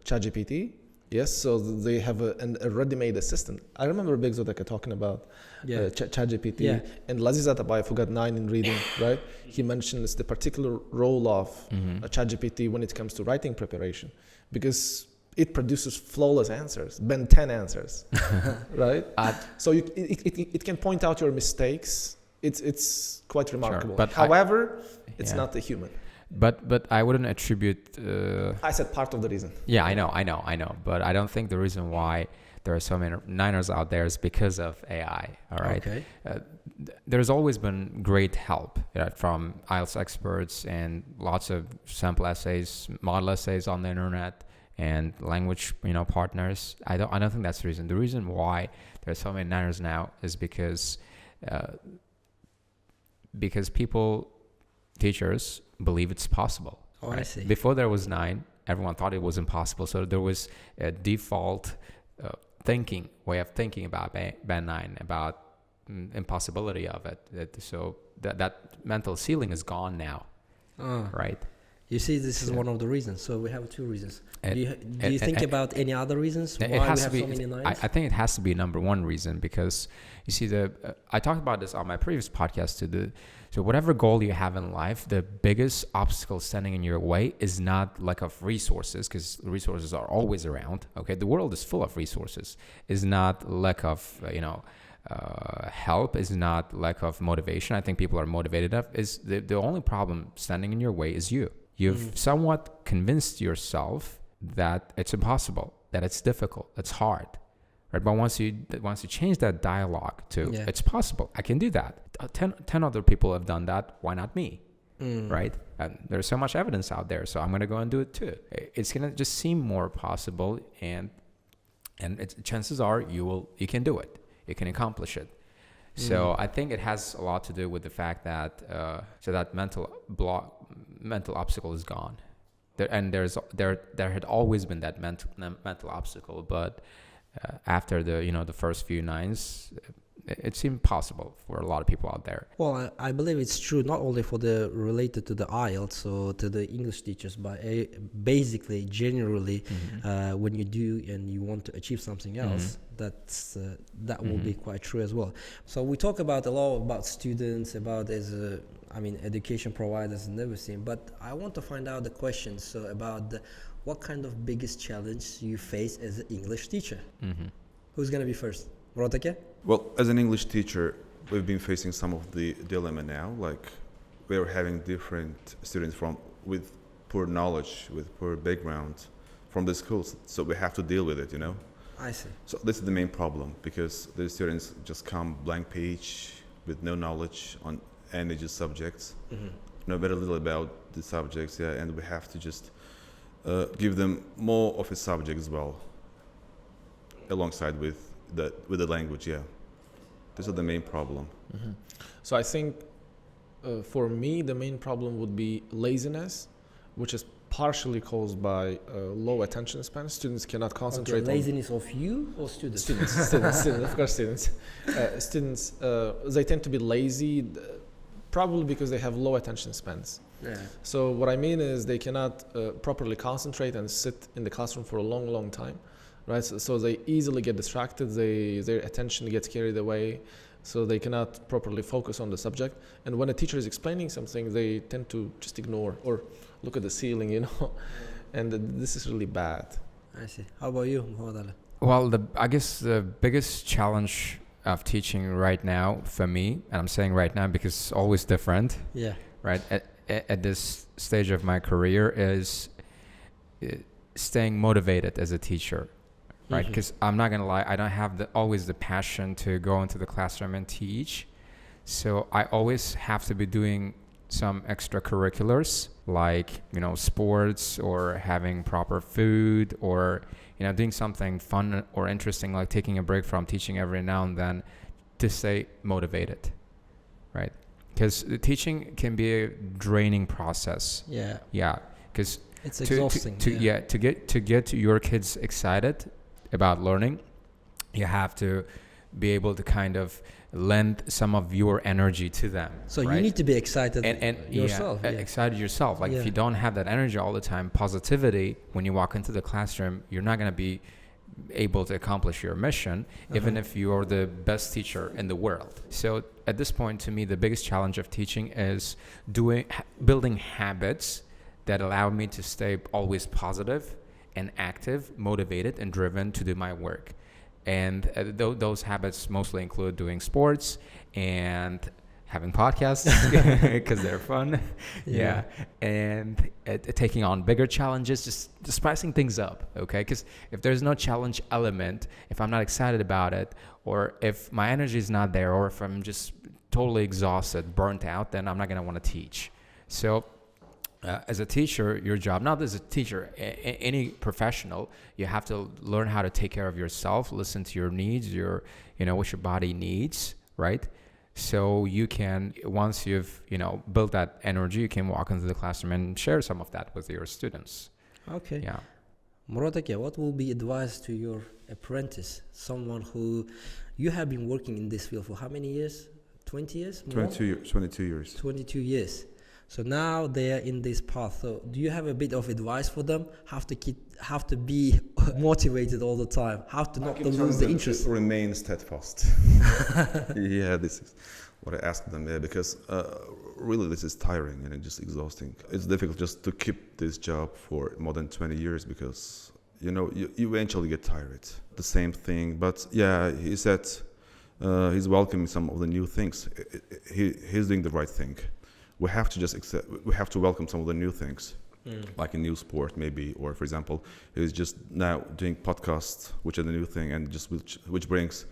Speaker 2: ChatGPT. Yes, so they have a ready-made assistant. I remember Big Zodaka talking about ChatGPT, and Laziz Atabayev, who got 9 in reading, right? He mentions the particular role of ChatGPT when it comes to writing preparation, because it produces flawless answers, Ben 10 answers, right? So it can point out your mistakes. It's quite remarkable.
Speaker 1: Sure, but
Speaker 2: however, it's not a human.
Speaker 1: But I wouldn't attribute.
Speaker 2: I said part of the reason.
Speaker 1: Yeah, I know. But I don't think the reason why there are so many Niners out there is because of AI. All right.
Speaker 4: Okay.
Speaker 1: There's always been great help from IELTS experts and lots of sample essays, model essays on the internet, and language partners. I don't think that's the reason. The reason why there's so many Niners now is because teachers believe it's possible.
Speaker 4: Oh, right? I see.
Speaker 1: Before there was 9, everyone thought it was impossible. So there was a default way of thinking about Band 9, about impossibility of it. So that mental ceiling is gone now, right?
Speaker 4: You see, this is one of the reasons. So we have 2 reasons. Do you think about any other reasons why we have so many 9s?
Speaker 1: I think it has to be number one reason, because you see I talked about this on my previous podcast too. So whatever goal you have in life, the biggest obstacle standing in your way is not lack of resources, because resources are always around. Okay, the world is full of resources. Is not lack of help. Is not lack of motivation. I think people are motivated enough. Is the only problem standing in your way is you. You've somewhat convinced yourself that it's impossible, that it's difficult, it's hard. Right? But once you change that dialogue to it's possible, I can do that. 10 other people have done that. Why not me? Right? And there's so much evidence out there, so I'm going to go and do it too. It's going to just seem more possible, and chances are you can do it. You can accomplish it. So I think it has a lot to do with the fact that that mental obstacle is gone. There had always been that mental obstacle, but after the first few 9s, it seemed possible for a lot of people out there.
Speaker 4: Well, I believe it's true not only for the related to the IELTS or to the English teachers, but basically generally when you do and you want to achieve something else, that will be quite true as well. So we talk about a lot about students, about education providers and everything, but I want to find out the questions about what kind of biggest challenge you face as an English teacher. Who's going to be first? Rotake?
Speaker 3: Well, as an English teacher, we've been facing some of the dilemma now. Like, we're having different students with poor knowledge, with poor background from the schools, so we have to deal with it,
Speaker 4: I see.
Speaker 3: So this is the main problem, because the students just come blank page with no knowledge on any just subjects, know very little about the subjects, and we have to just give them more of a subject as well, alongside with the language. This is the main problem.
Speaker 2: So I think for me the main problem would be laziness, which is partially caused by low attention span. Students cannot concentrate.
Speaker 4: Okay, laziness of you or students?
Speaker 2: Students, of course, students. Students, they tend to be lazy. probably because they have low attention spans.
Speaker 4: Yeah.
Speaker 2: So what I mean is they cannot properly concentrate and sit in the classroom for a long time, right? So they easily get distracted. Their attention gets carried away, so they cannot properly focus on the subject. And when a teacher is explaining something, they tend to just ignore or look at the ceiling, you know. And this is really bad.
Speaker 4: I see. How about you, Muhammad?
Speaker 1: Well, I guess the biggest challenge of teaching right now for me, and I'm saying right now because it's always different.
Speaker 4: Yeah.
Speaker 1: Right. At this stage of my career is staying motivated as a teacher, right? Because I'm not gonna lie, I don't have always the passion to go into the classroom and teach, so I always have to be doing some extracurriculars like sports or having proper food or doing something fun or interesting like taking a break from teaching every now and then to stay motivated, right? Because teaching can be a draining process.
Speaker 4: Yeah.
Speaker 1: Yeah. Because
Speaker 4: it's exhausting.
Speaker 1: To get your kids excited about learning, you have to be able to kind of lend some of your energy to them.
Speaker 4: So
Speaker 1: right?
Speaker 4: You need to be excited yourself.
Speaker 1: Excited yourself. Like if you don't have that energy all the time, positivity, when you walk into the classroom, you're not going to be able to accomplish your mission, even if you are the best teacher in the world. So at this point, to me, the biggest challenge of teaching is building habits that allow me to stay always positive and active, motivated and driven to do my work. And those habits mostly include doing sports and having podcasts because they're fun. Yeah. And taking on bigger challenges, just spicing things up. Okay. Because if there's no challenge element, if I'm not excited about it, or if my energy is not there, or if I'm just totally exhausted, burnt out, then I'm not going to want to teach. So as a teacher, your job, not as a teacher, any professional, you have to learn how to take care of yourself, listen to your needs, what your body needs, right? So you can, once you've, built that energy, you can walk into the classroom and share some of that with your students.
Speaker 4: Okay.
Speaker 1: Yeah.
Speaker 4: Murad, what will be advice to your apprentice, someone who you have been working in this field for how many years? 20 years?
Speaker 3: 22 years.
Speaker 4: 22 years. So now they are in this path. So do you have a bit of advice for them? Have to be motivated all the time. How to not to lose the interest.
Speaker 3: Remain steadfast. Yeah, this is what I asked them. Yeah, because really this is tiring and just exhausting. It's difficult just to keep this job for more than 20 years because you eventually get tired. The same thing. But yeah, he said he's welcoming some of the new things. He's doing the right thing. We have to just accept. We have to welcome some of the new things, like a new sport, maybe, or for example, he's just now doing podcasts, which are the new thing, and just which brings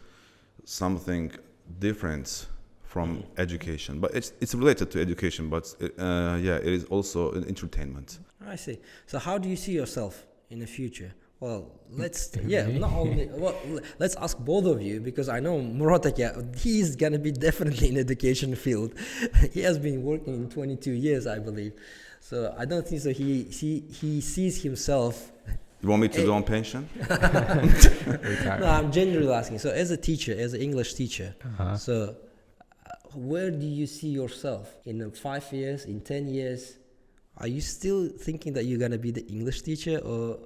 Speaker 3: something different from education. But it's related to education, but it is also an entertainment.
Speaker 4: I see. So how do you see yourself in the future? Well, let's ask both of you, because I know Murad, he's gonna be definitely in education field. He has been working in 22 years, I believe. So I don't think so. He sees himself.
Speaker 3: You want me to go on pension?
Speaker 4: No, I'm genuinely asking. So as a teacher, as an English teacher, so where do you see yourself in 5 years, in 10 years? Are you still thinking that you're gonna be the English teacher, or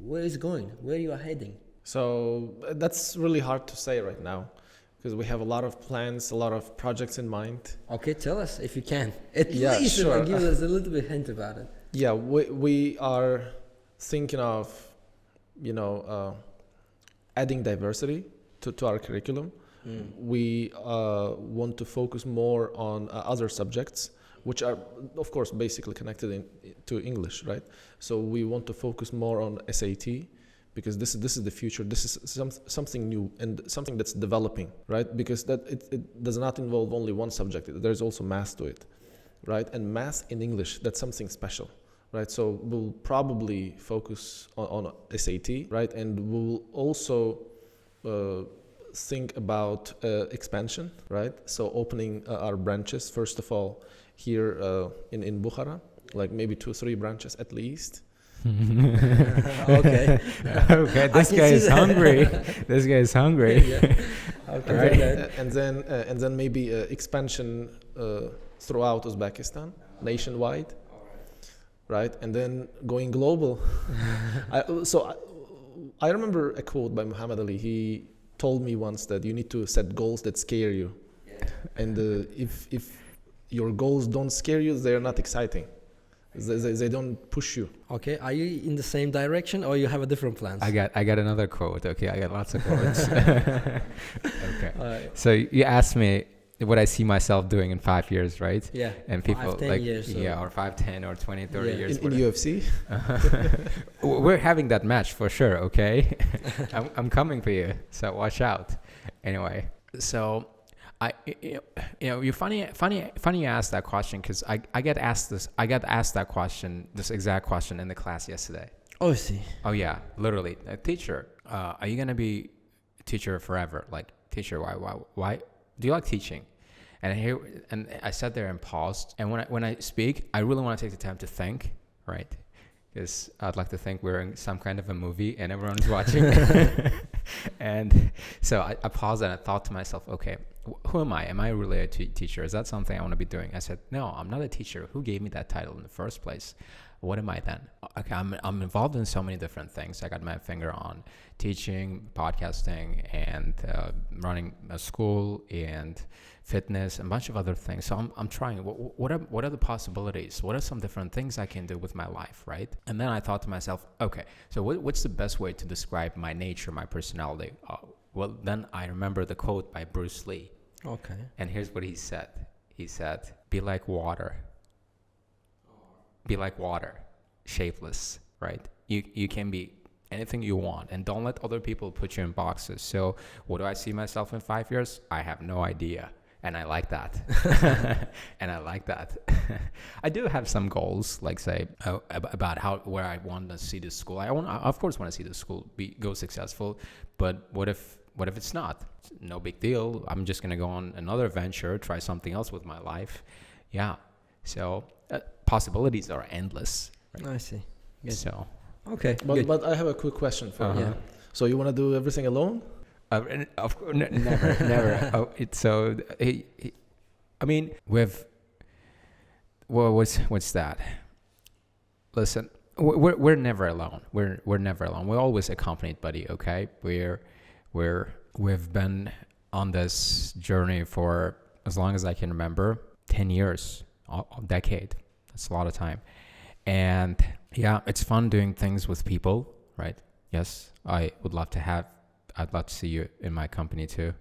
Speaker 4: where is it going? Where you are heading?
Speaker 2: So that's really hard to say right now, because we have a lot of plans, a lot of projects in mind.
Speaker 4: Okay, tell us if you can. At least
Speaker 2: sure.
Speaker 4: Give us a little bit hint about it.
Speaker 2: Yeah, we are thinking of, adding diversity to our curriculum. We want to focus more on other subjects, which are, of course, basically connected to English, right? So we want to focus more on SAT, because this is the future. This is something new and something that's developing, right? Because it does not involve only one subject. There's also math to it, right? And math in English, that's something special, right? So we'll probably focus on SAT, right? And we'll also think about expansion, right? So opening our branches, first of all, here in Bukhara, like maybe 2-3 branches at least.
Speaker 4: Okay.
Speaker 1: Okay. This guy is hungry. This guy is hungry.
Speaker 4: Yeah. Okay.
Speaker 2: Right. And then maybe expansion throughout Uzbekistan, nationwide, right? And then going global. I remember a quote by Muhammad Ali. He told me once that you need to set goals that scare you. And if your goals don't scare you, they are not exciting. They don't push you.
Speaker 4: Okay, are you in the same direction or you have a different plans?
Speaker 1: I got another quote. Okay, I got lots of quotes. Okay. So you asked me what I see myself doing in 5 years, right?
Speaker 4: Yeah.
Speaker 1: And people
Speaker 4: 5, 10
Speaker 1: like
Speaker 4: years,
Speaker 1: or 5, 10 or 20, 30 years.
Speaker 2: In UFC?
Speaker 1: We're having that match for sure, okay? I'm coming for you, so watch out. Anyway, so you're funny you asked that question, because I got asked that question, this exact question in the class yesterday.
Speaker 4: Oh, I see.
Speaker 1: Oh yeah, literally. Teacher, are you gonna be a teacher forever? Like, teacher, why do you like teaching? And I sat there and paused. And when I speak, I really want to take the time to think, right? Because I'd like to think we're in some kind of a movie and everyone's watching. And so I paused and I thought to myself, okay, who am I? Am I really a teacher? Is that something I want to be doing? I said, no, I'm not a teacher. Who gave me that title in the first place? What am I then? Okay, I'm involved in so many different things. I got my finger on teaching, podcasting, and running a school, and fitness, and a bunch of other things. So I'm trying. What are the possibilities? What are some different things I can do with my life, right? And then I thought to myself, okay, so what's the best way to describe my nature, my personality? Well, then I remember the quote by Bruce Lee.
Speaker 4: Okay.
Speaker 1: And here's what he said. He said, "Be like water. Be like water, shapeless," right? You can be anything you want, and don't let other people put you in boxes. So what do I see myself in 5 years? I have no idea. And I like that. And I like that. I do have some goals, like say about where I want to see the school. I of course want to see the school go successful, but what if it's not? No big deal. I'm just going to go on another venture, try something else with my life. Yeah. So possibilities are endless. Right?
Speaker 4: I see. Good.
Speaker 1: So
Speaker 4: okay.
Speaker 2: But I have a quick question for you.
Speaker 4: Yeah.
Speaker 2: So you want to do everything alone?
Speaker 1: Of course, never. I mean, what's that? Listen, we're never alone. We're never alone. We're always accompanied, buddy. Okay, we've been on this journey for as long as I can remember, 10 years, a decade. That's a lot of time, and yeah, it's fun doing things with people, right? Yes, I'd love to see you in my company too.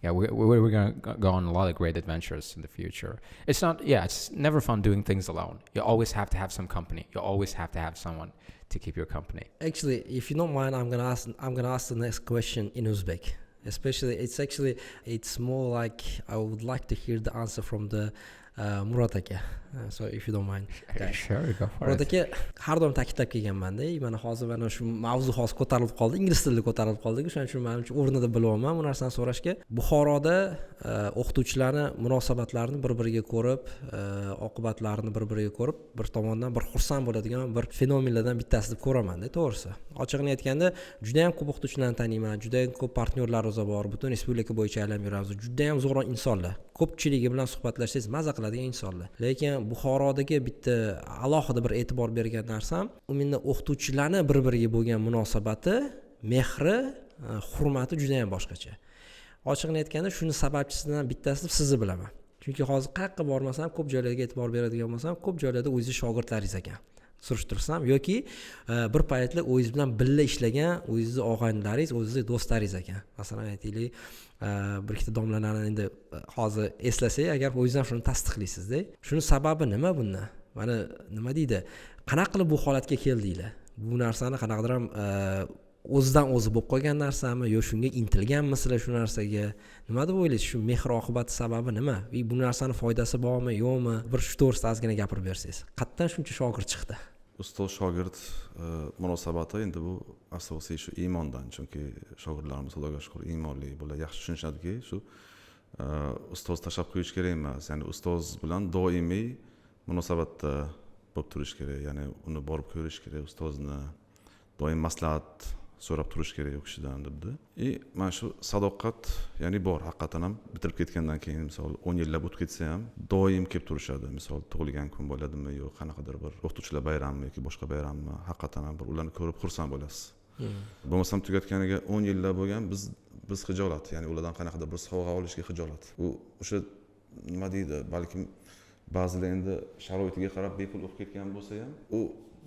Speaker 1: Yeah, we're going to go on a lot of great adventures in the future. It's never fun doing things alone. You always have to have some company. You always have to have someone to keep your company.
Speaker 4: Actually, if you don't mind, I'm gonna ask the next question in Uzbek. Especially, it's more like I would like to hear the answer from the Murod aka. So if you don't mind.
Speaker 1: Okay. Sure, go for
Speaker 4: Murod
Speaker 1: it.
Speaker 4: aka, har doim ta'kidlab kelganman-da, mana hozir mana shu mavzu hozir ko'tarilib qoldi, ingliz tilida ko'tarilib qoldi. Shuning uchun men o'rnida bilyapman bu narsani so'rashga. Buxoroda o'qituvchilarni munosabatlarini bir-biriga ko'rib, oqibatlarini bir-biriga ko'rib, bir tomondan bir xursand bo'ladigan bir fenomenlardan bittasi deb ko'raman-da, to'g'risi. Ochiqni aytganda, juda ham ko'p o'qituvchilarni taniyman, juda ham ko'p partnyorlarimiz bor, butun respublika bo'yicha aylanib yuramiz. Juda ham zo'r insonlar. Ko'pchiligi bilan suhbatlashsangiz maza qiladigan insonlar. Lekin Buxorodagi bitta alohida bir e'tibor bergan narsam, umuman o'qituvchilarni bir-biriga bo'lgan munosabati, mehri, hurmati juda ham boshqacha. Ochiqni aytganda, shuni sababchisidan bittasi sizni bilaman. Chunki hozir qayerga bormasam, ko'p joylarga e'tibor beradigan bo'lsam, ko'p joylarda o'zingiz shogirdlaringiz ekan. Surishtirsam yoki bir paytlar o'zingiz bilan birga ishlagan o'zingizni og'aynilaringiz, o'zingizni do'stlaringiz ekan. Masalan, aytaylik, bir ikkita domlalarni endi hozir eslasak, agar o'zingiz ham shuni tasdiqlaysiz-da. Shuni sababi nima bundan? Mana nima deydi? Qanaqa qilib bu holatga keldinglar? Bu narsani qanaqadir ham o'zidan o'zi bo'lib qolgan narsami, yo shunga intilganmisizlar shu narsaga? Nima deb o'ylaysiz? Shu mehr oqibati sababi nima? Bu narsani foydasi bormi, yo'qmi? Bir shu to'g'risida ozgina gapirib bersangiz. Qayerdan shuncha shogird chiqdi?
Speaker 3: Ustoz shogird munosabati endi bu asosiy shu iymondan, chunki shogirdlarimiz Xudoga shukr iymonli bo'ladi, yaxshi tushunishadiki, shu ustoz tashlab qo'yish kerak emas. Ya'ni ustoz bilan doimiy munosabatda bo'lib turish kerak, ya'ni uni borib ko'rish kerak, ustozni doim maslahat so'rab turish kerak u kishidan debdi. Mana shu sadoqat ya'ni bor haqiqatan ham bitirib ketgandan keyin misol 10 yillab o'tib ketsa ham doim kelib turishadi. Misol tug'ilgan kun bo'ladimi yo qanaqadir bir o'qituvchilar bayrami yoki boshqa bayrammi, haqiqatan ham bir ularni ko'rib xursand bo'lasiz. Bo'lmasam tugatganiga 10 yillar bo'lgan biz xijolat, ya'ni ulardan qanaqadir bir sovg'a olishga xijolat. U o'sha nima deydi, balkim ba'zilar endi sharoitiga qarab bepul o'qib ketgan bo'lsa ham, u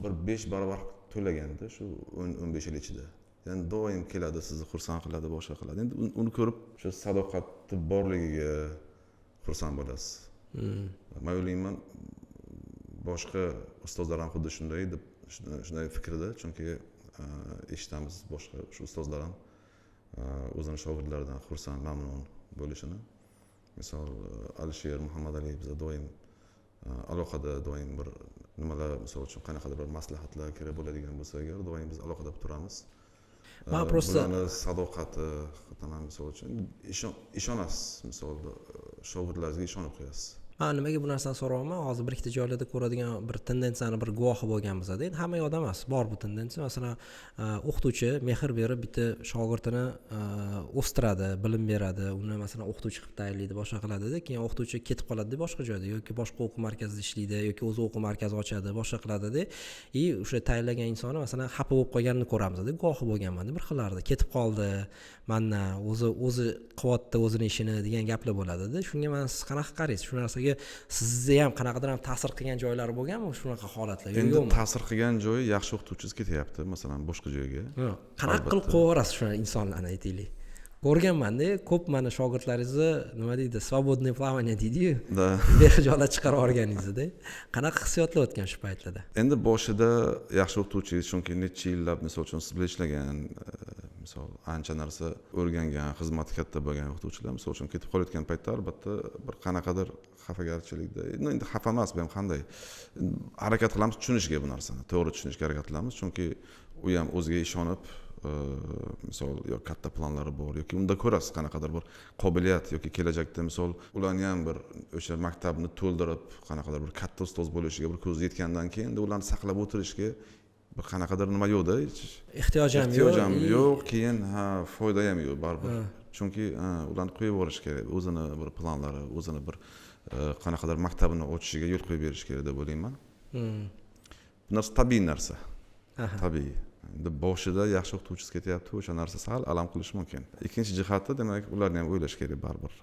Speaker 3: bir 5 barobar to'laganda shu 10-15 yil ichida. Ya'ni doim keladi, sizni xursand qiladi, boshqa qiladi. Endi uni ko'rib o'sha sadoqatni borligiga xursand bo'lasiz. Men o'ylayman, boshqa ustozlar ham xuddi shunday deb shunday fikrda, chunki eshitamiz boshqa shu ustozlar ham o'zini shogirdlaridan xursand, mamnun bo'lishini. Misol Alisher Muhammadali bizga doim aloqada, doim bir nimalar, misol uchun qanaqadir bir maslahatlar kerak bo'ladigan bo'lsa agar doim biz aloqada turamiz.
Speaker 4: Men просто
Speaker 3: sadoqati, xatonan misol uchun ishonasiz, misol shogirdlaringizga ishonib qo'yasiz.
Speaker 4: Men nimaga bu narsani so'rayapman? Hozir bir ikkita joylarda ko'radigan bir tendensiyani bir guvohi bo'lganmiz-da. Endi hamma yoqda emas, bor bu tendensiya. Masalan, o'qituvchi mehr berib bitta shogirdini o'stiradi, bilim beradi, uni masalan o'qituvchi qilib tayinlaydi, boshqa qiladi-da, keyin o'qituvchi ketib qoladi boshqa joyda yoki boshqa o'quv markazida ishlaydi yoki o'zi o'quv markazi ochadi, boshqa qiladi-da. O'sha tayinlagan insonni masalan xafa bo'lib qolganini ko'ramiz-da, guvohi bo'lganman bir xillarda. Ketib qoldi, mandan o'zi qilyapti o'zini ishini degan gaplar bo'ladi-da. Shunga men siz qanaqa qaraysiz? Shu narsaga sizni ham qanaqadir ham ta'sir qilgan joylari bo'lganmi shunaqa holatlar?
Speaker 3: Endi ta'sir qilgan joyi yaxshi o'qituvchingiz ketyapti, masalan, boshqa joyga.
Speaker 4: Qanaqa qilib qo'yaverasiz shuna insonlarni aytaylik. Ko'rganman-da, ko'p mana shogirdlaringizni nima deydi, svobodniy plavaniya deydi-yu. Behijolat chiqarib yuborganingizda. Qanaqa hissiyotlar o'tgan shu paytlarda?
Speaker 3: Endi boshida yaxshi o'qituvchingiz, chunki necha yillab misol uchun siz bilan ishlagan, misol ancha narsa o'rgangan, xizmati katta bo'lgan o'qituvchilar misol uchun ketib qolayotgan paytda albatta bir qanaqadir xafagarchilikda, endi xafa emas, bu ham qanday harakat qilamiz tushunishga bu narsani, to'g'ri tushunishga harakat qilamiz, chunki u ham o'ziga ishonib, misol yo katta planlari bor yoki unda ko'rasiz qanaqadir bir qobiliyat yoki kelajakda misol ularni ham bir o'sha maktabni to'ldirib qanaqadir bir katta ustoz bo'lishiga bir ko'zi yetgandan keyin ularni saqlab o'tirishga bir qanaqadir nima yo'qda,
Speaker 4: ehtiyojam
Speaker 3: yo'q, keyin foyda ham yo'q baribir. Chunki ularni qo'yib yuborish kerak, o'zini bir planlari, o'zini bir qanaqadir maktabini ochishiga yo'l qo'yib berish kerak deb o'ylayman. Bu narsa tabiiy narsa. Tabiiy. Endi boshida yaxshi o'qituvchingiz ketyapti, o'sha narsa sal alam qilishi mumkin. Ikkinchi jihatda demak ularni ham o'ylash kerak baribir.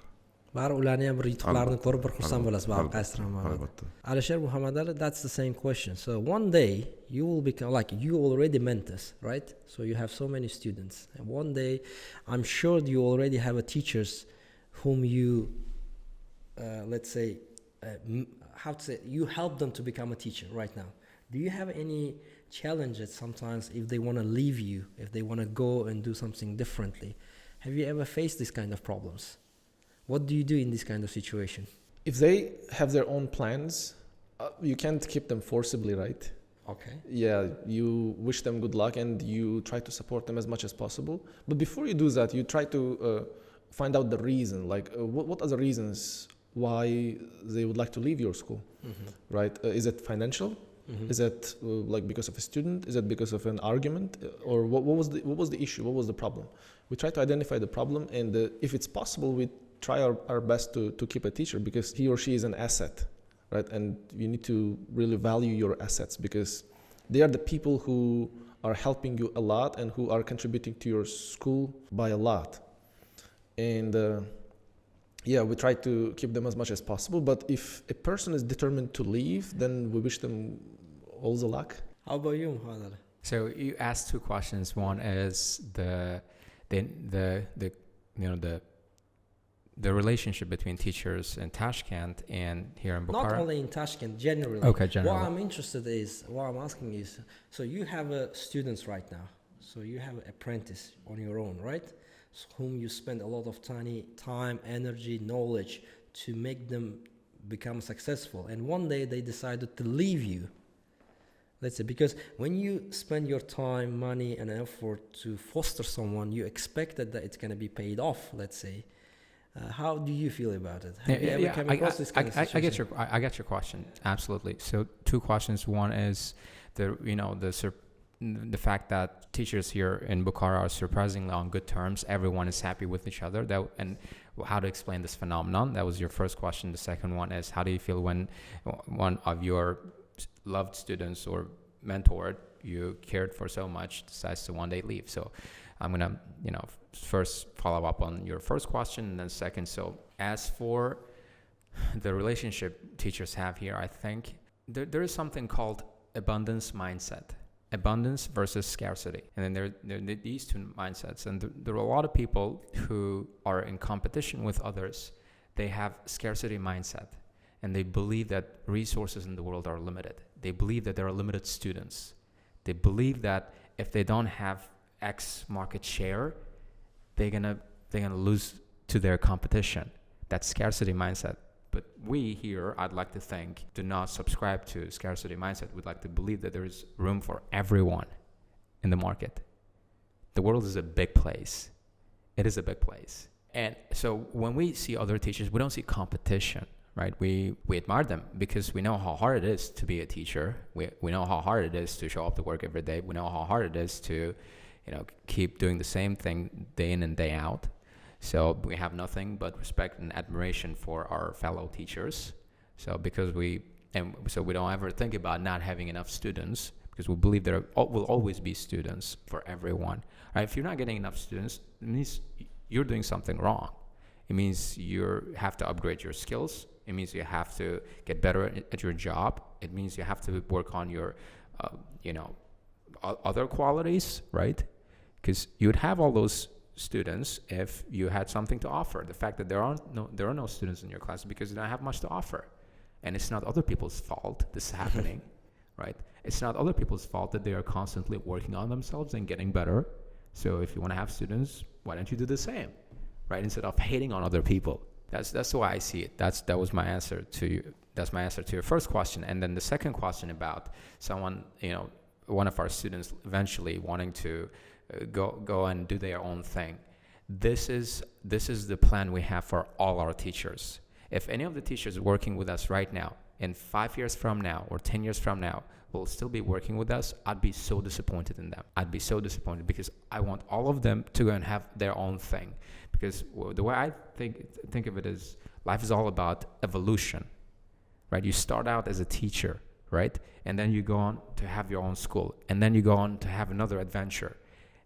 Speaker 4: Ularni ham bir yutuqlarini ko'rib bir xursand bo'lasiz, baribir qaysidir ham.
Speaker 3: Albatta.
Speaker 4: Alisher Muhammadali, that's the same question. So one day you will become like you already mentors, right? So you have so many students. And one day I'm sure you already have a teachers whom you let's say how to say you help them to become a teacher right now. Do you have any challenges sometimes if they want to leave you, if they want to go and do something differently? Have you ever faced this kind of problems? What do you do in this kind of situation?
Speaker 2: If they have their own plans, you can't keep them forcibly, right?
Speaker 4: Okay.
Speaker 2: Yeah, you wish them good luck and you try to support them as much as possible. But before you do that, you try to find out the reason, like what are the reasons why they would like to leave your school, right? Is it financial? Is it like because of a student? Is it because of an argument? Or what was the issue? What was the problem? We try to identify the problem, and if it's possible, we try our best to keep a teacher, because he or she is an asset, right? And you need to really value your assets, because they are the people who are helping you a lot and who are contributing to your school by a lot. And yeah, we try to keep them as much as possible. But if a person is determined to leave, then we wish them all the luck.
Speaker 4: How about you, Muhammad?
Speaker 1: So you asked two questions. One is the relationship between teachers in Tashkent and here in Bukhara.
Speaker 4: Not only in Tashkent, generally.
Speaker 1: Okay, generally.
Speaker 4: What I'm interested is, what I'm asking is, so you have students right now. So you have an apprentice on your own, right? So whom you spend a lot of time, energy, knowledge to make them become successful. And one day they decided to leave you. Let's say, because when you spend your time, money, and effort to foster someone, you expect that it's going to be paid off, let's say. How do you feel about it? Have you ever come across this kind of situation?
Speaker 1: I get your question. Absolutely. So two questions. One is the fact that teachers here in Bukhara are surprisingly on good terms. Everyone is happy with each other. And how to explain this phenomenon? That was your first question. The second one is, how do you feel when one of your loved students or mentor you cared for so much decides to one day leave? So I'm gonna, first follow up on your first question, and then second. So as for the relationship teachers have here, I think there is something called abundance mindset. Abundance versus scarcity. And then there are these two mindsets. And there are a lot of people who are in competition with others. They have scarcity mindset. And they believe that resources in the world are limited. They believe that there are limited students. They believe that if they don't have X market share, they're gonna lose to their competition. That's scarcity mindset. But we here, I'd like to think, do not subscribe to scarcity mindset. We'd like to believe that there is room for everyone in the market. The world is a big place. It is a big place. And so when we see other teachers, we don't see competition, right? We admire them because we know how hard it is to be a teacher. We know how hard it is to show up to work every day. We know how hard it is to, keep doing the same thing day in and day out. So we have nothing but respect and admiration for our fellow teachers. So we don't ever think about not having enough students, because we believe there will always be students for everyone. Right? If you're not getting enough students, it means you're doing something wrong. It means you have to upgrade your skills. It means you have to get better at your job. It means you have to work on your, other qualities, right? Because you would have all those students if you had something to offer. The fact that there are no students in your class is because you don't have much to offer. And it's not other people's fault this is happening, right? It's not other people's fault that they are constantly working on themselves and getting better. So if you want to have students, why don't you do the same, right? Instead of hating on other people. That's the way I see it. That was my answer to you. That's my answer to your first question. And then the second question about someone, one of our students eventually wanting to go and do their own thing. This is the plan we have for all our teachers. If any of the teachers working with us right now, in 5 years from now or 10 years from now, will still be working with us, I'd be so disappointed in them. I'd be so disappointed because I want all of them to go and have their own thing. Because the way I think of it is, life is all about evolution, right? You start out as a teacher, right? And then you go on to have your own school. And then you go on to have another adventure.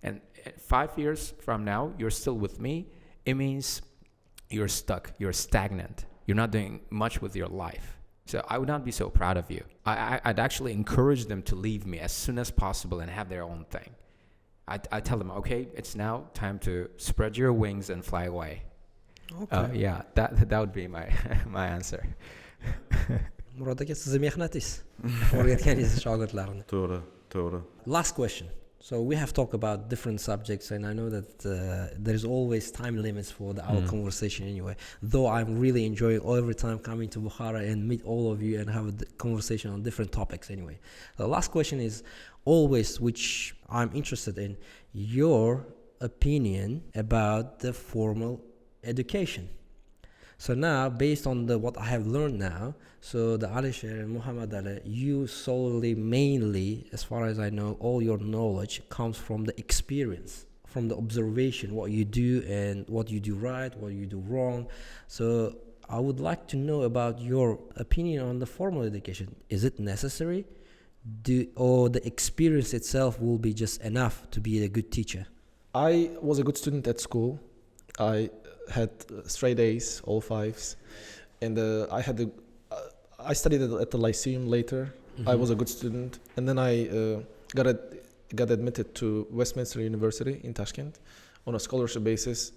Speaker 1: And 5 years from now, you're still with me. It means you're stuck. You're stagnant. You're not doing much with your life. So I would not be so proud of you. I'd actually encourage them to leave me as soon as possible and have their own thing. I tell them, okay, it's now time to spread your wings and fly away. Okay. That would be my answer.
Speaker 4: Murod aka, sizni mehnatingiz. O'rgatganingiz shogirdlarni.
Speaker 3: To'g'ri.
Speaker 4: Last question. So we have talked about different subjects, and I know that there's always time limits for our conversation anyway. Though I'm really enjoying every time coming to Bukhara and meet all of you and have a conversation on different topics anyway. The last question is always, which I'm interested in, your opinion about the formal education. So now, based on what I have learned now, so the Alisher and Muhammad Ali, you solely, mainly, as far as I know, all your knowledge comes from the experience, from the observation, what you do and what you do right, what you do wrong. So I would like to know about your opinion on the formal education. Is it necessary? Or the experience itself will be just enough to be a good teacher?
Speaker 2: I was a good student at school. I had straight A's, all fives, and I studied at the Lyceum later. I was a good student, and then I got admitted to Westminster University in Tashkent on a scholarship basis.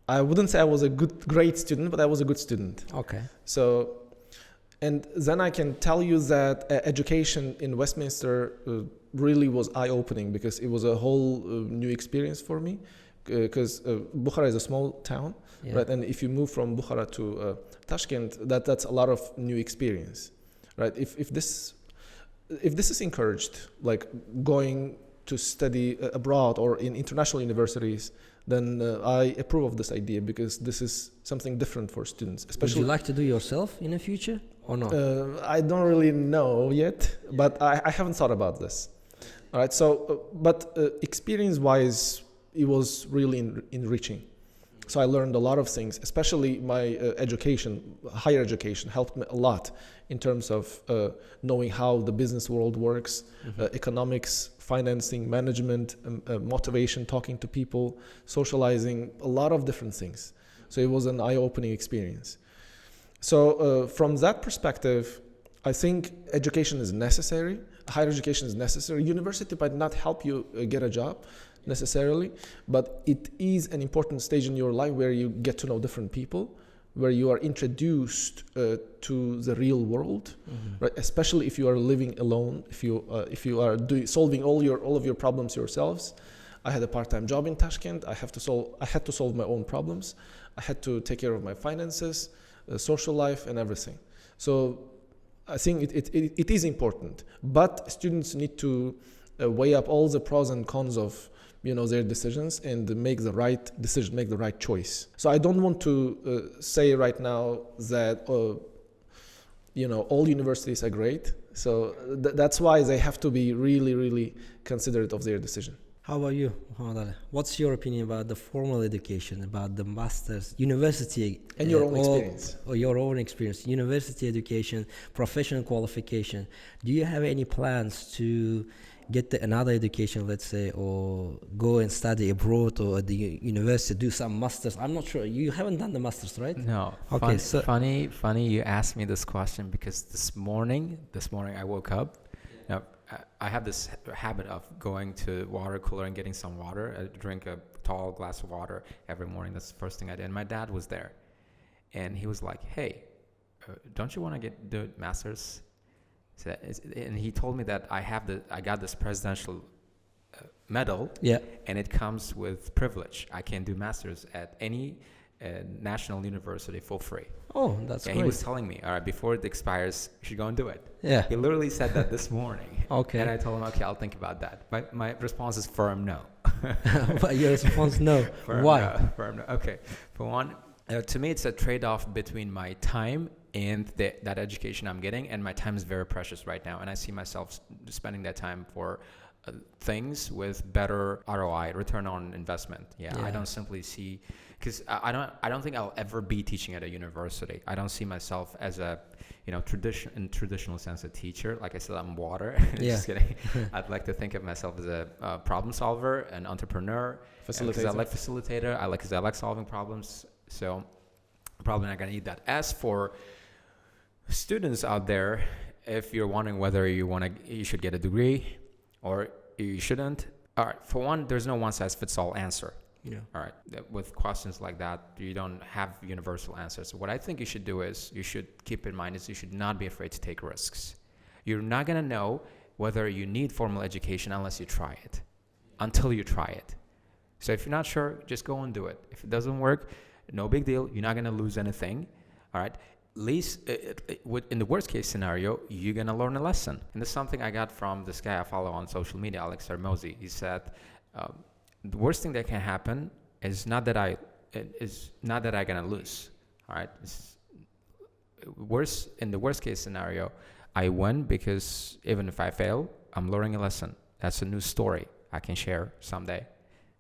Speaker 2: I wouldn't say I was a great student, but I was a good student.
Speaker 4: Okay.
Speaker 2: So, and then I can tell you that education in Westminster really was eye-opening, because it was a whole new experience for me. Because Bukhara is a small town, right? And if you move from Bukhara to Tashkent, that's a lot of new experience, right? If this is encouraged, like going to study abroad or in international universities, then I approve of this idea, because this is something different for students. Especially,
Speaker 4: would you like to do yourself in the future or not?
Speaker 2: I don't really know yet, but I haven't thought about this. All right. So, but experience-wise, it was really enriching. So I learned a lot of things, especially my education, higher education helped me a lot in terms of knowing how the business world works, economics, financing, management, motivation, talking to people, socializing, a lot of different things. So it was an eye-opening experience. So from that perspective, I think education is necessary. Higher education is necessary. University might not help you get a job necessarily, but it is an important stage in your life where you get to know different people, where you are introduced to the real world, right? Especially if you are living alone, if you are solving all of your problems yourselves. I had a part-time job in Tashkent. I had to solve my own problems. I had to take care of my finances, social life, and everything. So I think it is important, but students need to weigh up all the pros and cons of their decisions and make the right decision, make the right choice. So I don't want to say right now that all universities are great. So that's why they have to be really, really considerate of their decision.
Speaker 4: How about you, Muhammad Ali? What's your opinion about the formal education, about the master's, university?
Speaker 2: And your own experience.
Speaker 4: Or your own experience, university education, professional qualification. Do you have any plans to get another education, let's say, or go and study abroad or at the university, do some masters? I'm not sure. You haven't done the masters, right?
Speaker 1: No.
Speaker 4: Okay.
Speaker 1: Funny you asked me this question because this morning I woke up. Now, I have this habit of going to water cooler and getting some water. I drink a tall glass of water every morning. That's the first thing I did. And my dad was there, and he was like, "Hey, don't you want to do masters?" And he told me that I got this presidential medal, and it comes with privilege. I can do masters at any national university for free.
Speaker 4: Oh, that's great.
Speaker 1: He was telling me, all right, before it expires, you should go and do it.
Speaker 4: Yeah.
Speaker 1: He literally said that this morning.
Speaker 4: Okay.
Speaker 1: And I told him, okay, I'll think about that. My response is firm no.
Speaker 4: But your response no. Why?
Speaker 1: No, firm no. Okay. For one, to me, it's a trade-off between my time and that education I'm getting, and my time is very precious right now, and I see myself spending that time for things with better ROI, return on investment. I don't simply see, because I don't think I'll ever be teaching at a university. I don't see myself as a traditional sense a teacher. Like I said, I'm water. Just kidding. I'd like to think of myself as a problem solver, an entrepreneur, facilitator. I like solving problems. So I'm probably not going to need that. As for students out there, if you're wondering whether you should get a degree or you shouldn't, all right, for one, there's no one-size-fits-all answer. All right, with questions like that, you don't have universal answers. So what I think you should do is you should keep in mind is you should not be afraid to take risks. You're not going to know whether you need formal education unless you try it, until you try it. So if you're not sure, just go and do it. If it doesn't work, no big deal. You're not going to lose anything. All right. At least in the worst case scenario, you're going to learn a lesson. And this is something I got from this guy I follow on social media, Alex Hermosi. He said, the worst thing that can happen is not that I'm going to lose. All right. In the worst case scenario, I win because even if I fail, I'm learning a lesson. That's a new story I can share someday.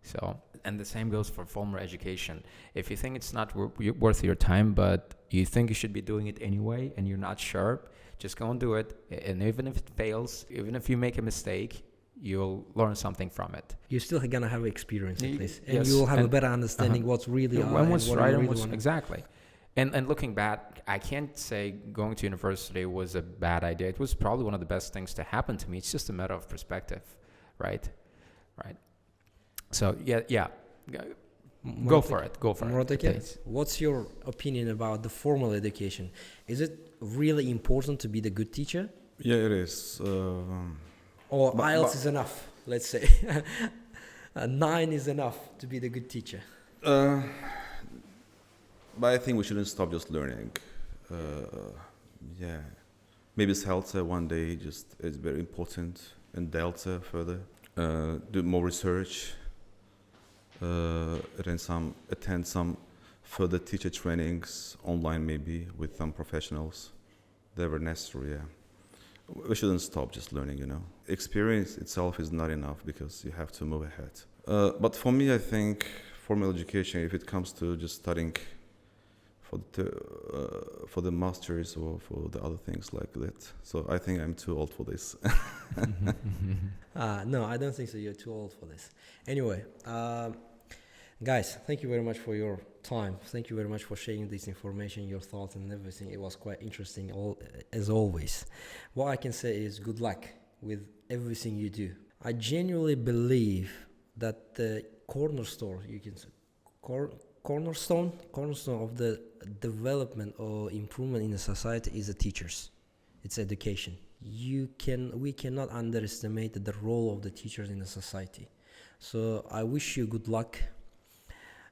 Speaker 1: So, and the same goes for formal education. If you think it's not worth your time, but you think you should be doing it anyway, and you're not sure, just go and do it. And even if it fails, even if you make a mistake, you'll learn something from it.
Speaker 4: You're still gonna have experience at least, and you will have a better understanding what's really
Speaker 1: and what's right and what's exactly. And looking back, I can't say going to university was a bad idea. It was probably one of the best things to happen to me. It's just a matter of perspective, right? So yeah. Go for it.
Speaker 4: What's your opinion about the formal education? Is it really important to be the good teacher?
Speaker 3: Yeah, it is.
Speaker 4: Or IELTS is enough, let's say. 9 is enough to be the good teacher.
Speaker 3: But I think we shouldn't stop just learning. Maybe CELTA one day just is very important, and Delta further. Do more research. Attend some further teacher trainings online, maybe with some professionals. They were necessary. we shouldn't stop just learning, you know. Experience itself is not enough because you have to move ahead. But for me, I think formal education, if it comes to just studying for the masters or for the other things like that, so I think I'm too old for this.
Speaker 4: No, I don't think so. You're too old for this. Anyway, guys, thank you very much for your time. Thank you very much for sharing this information, your thoughts and everything. It was quite interesting, as always. What I can say is good luck with everything you do. I genuinely believe that the cornerstone of the development or improvement in the society is the teachers. It's education. We cannot underestimate the role of the teachers in the society. So I wish you good luck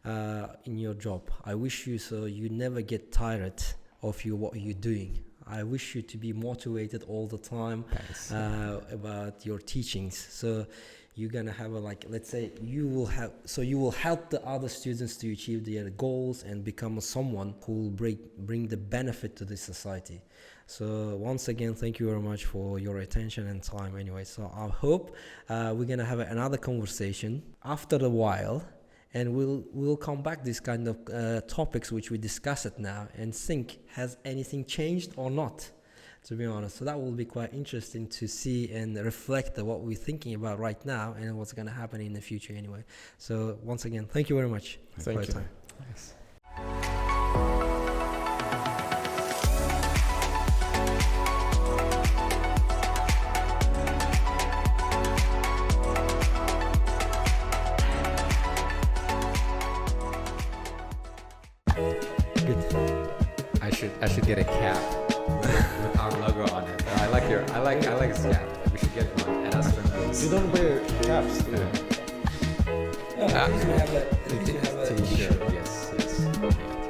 Speaker 4: in your job. I wish you so you never get tired of what you're doing. I wish you to be motivated all the time about your teachings. So you're gonna have let's say you will help the other students to achieve their goals and become someone who will bring the benefit to the society. So once again, thank you very much for your attention and time. Anyway, so I hope we're gonna have another conversation after a while, and we'll come back this kind of topics which we discuss it now and think, has anything changed or not, to be honest. So that will be quite interesting to see and reflect what we're thinking about right now and what's going to happen in the future anyway. So once again, thank you very much for your time.
Speaker 1: Thanks. I should get a cap with our logo on it. I like this cap. We should get one and us friends.
Speaker 2: You don't wear caps, do you?
Speaker 4: At least we have a
Speaker 1: T-shirt. Yes.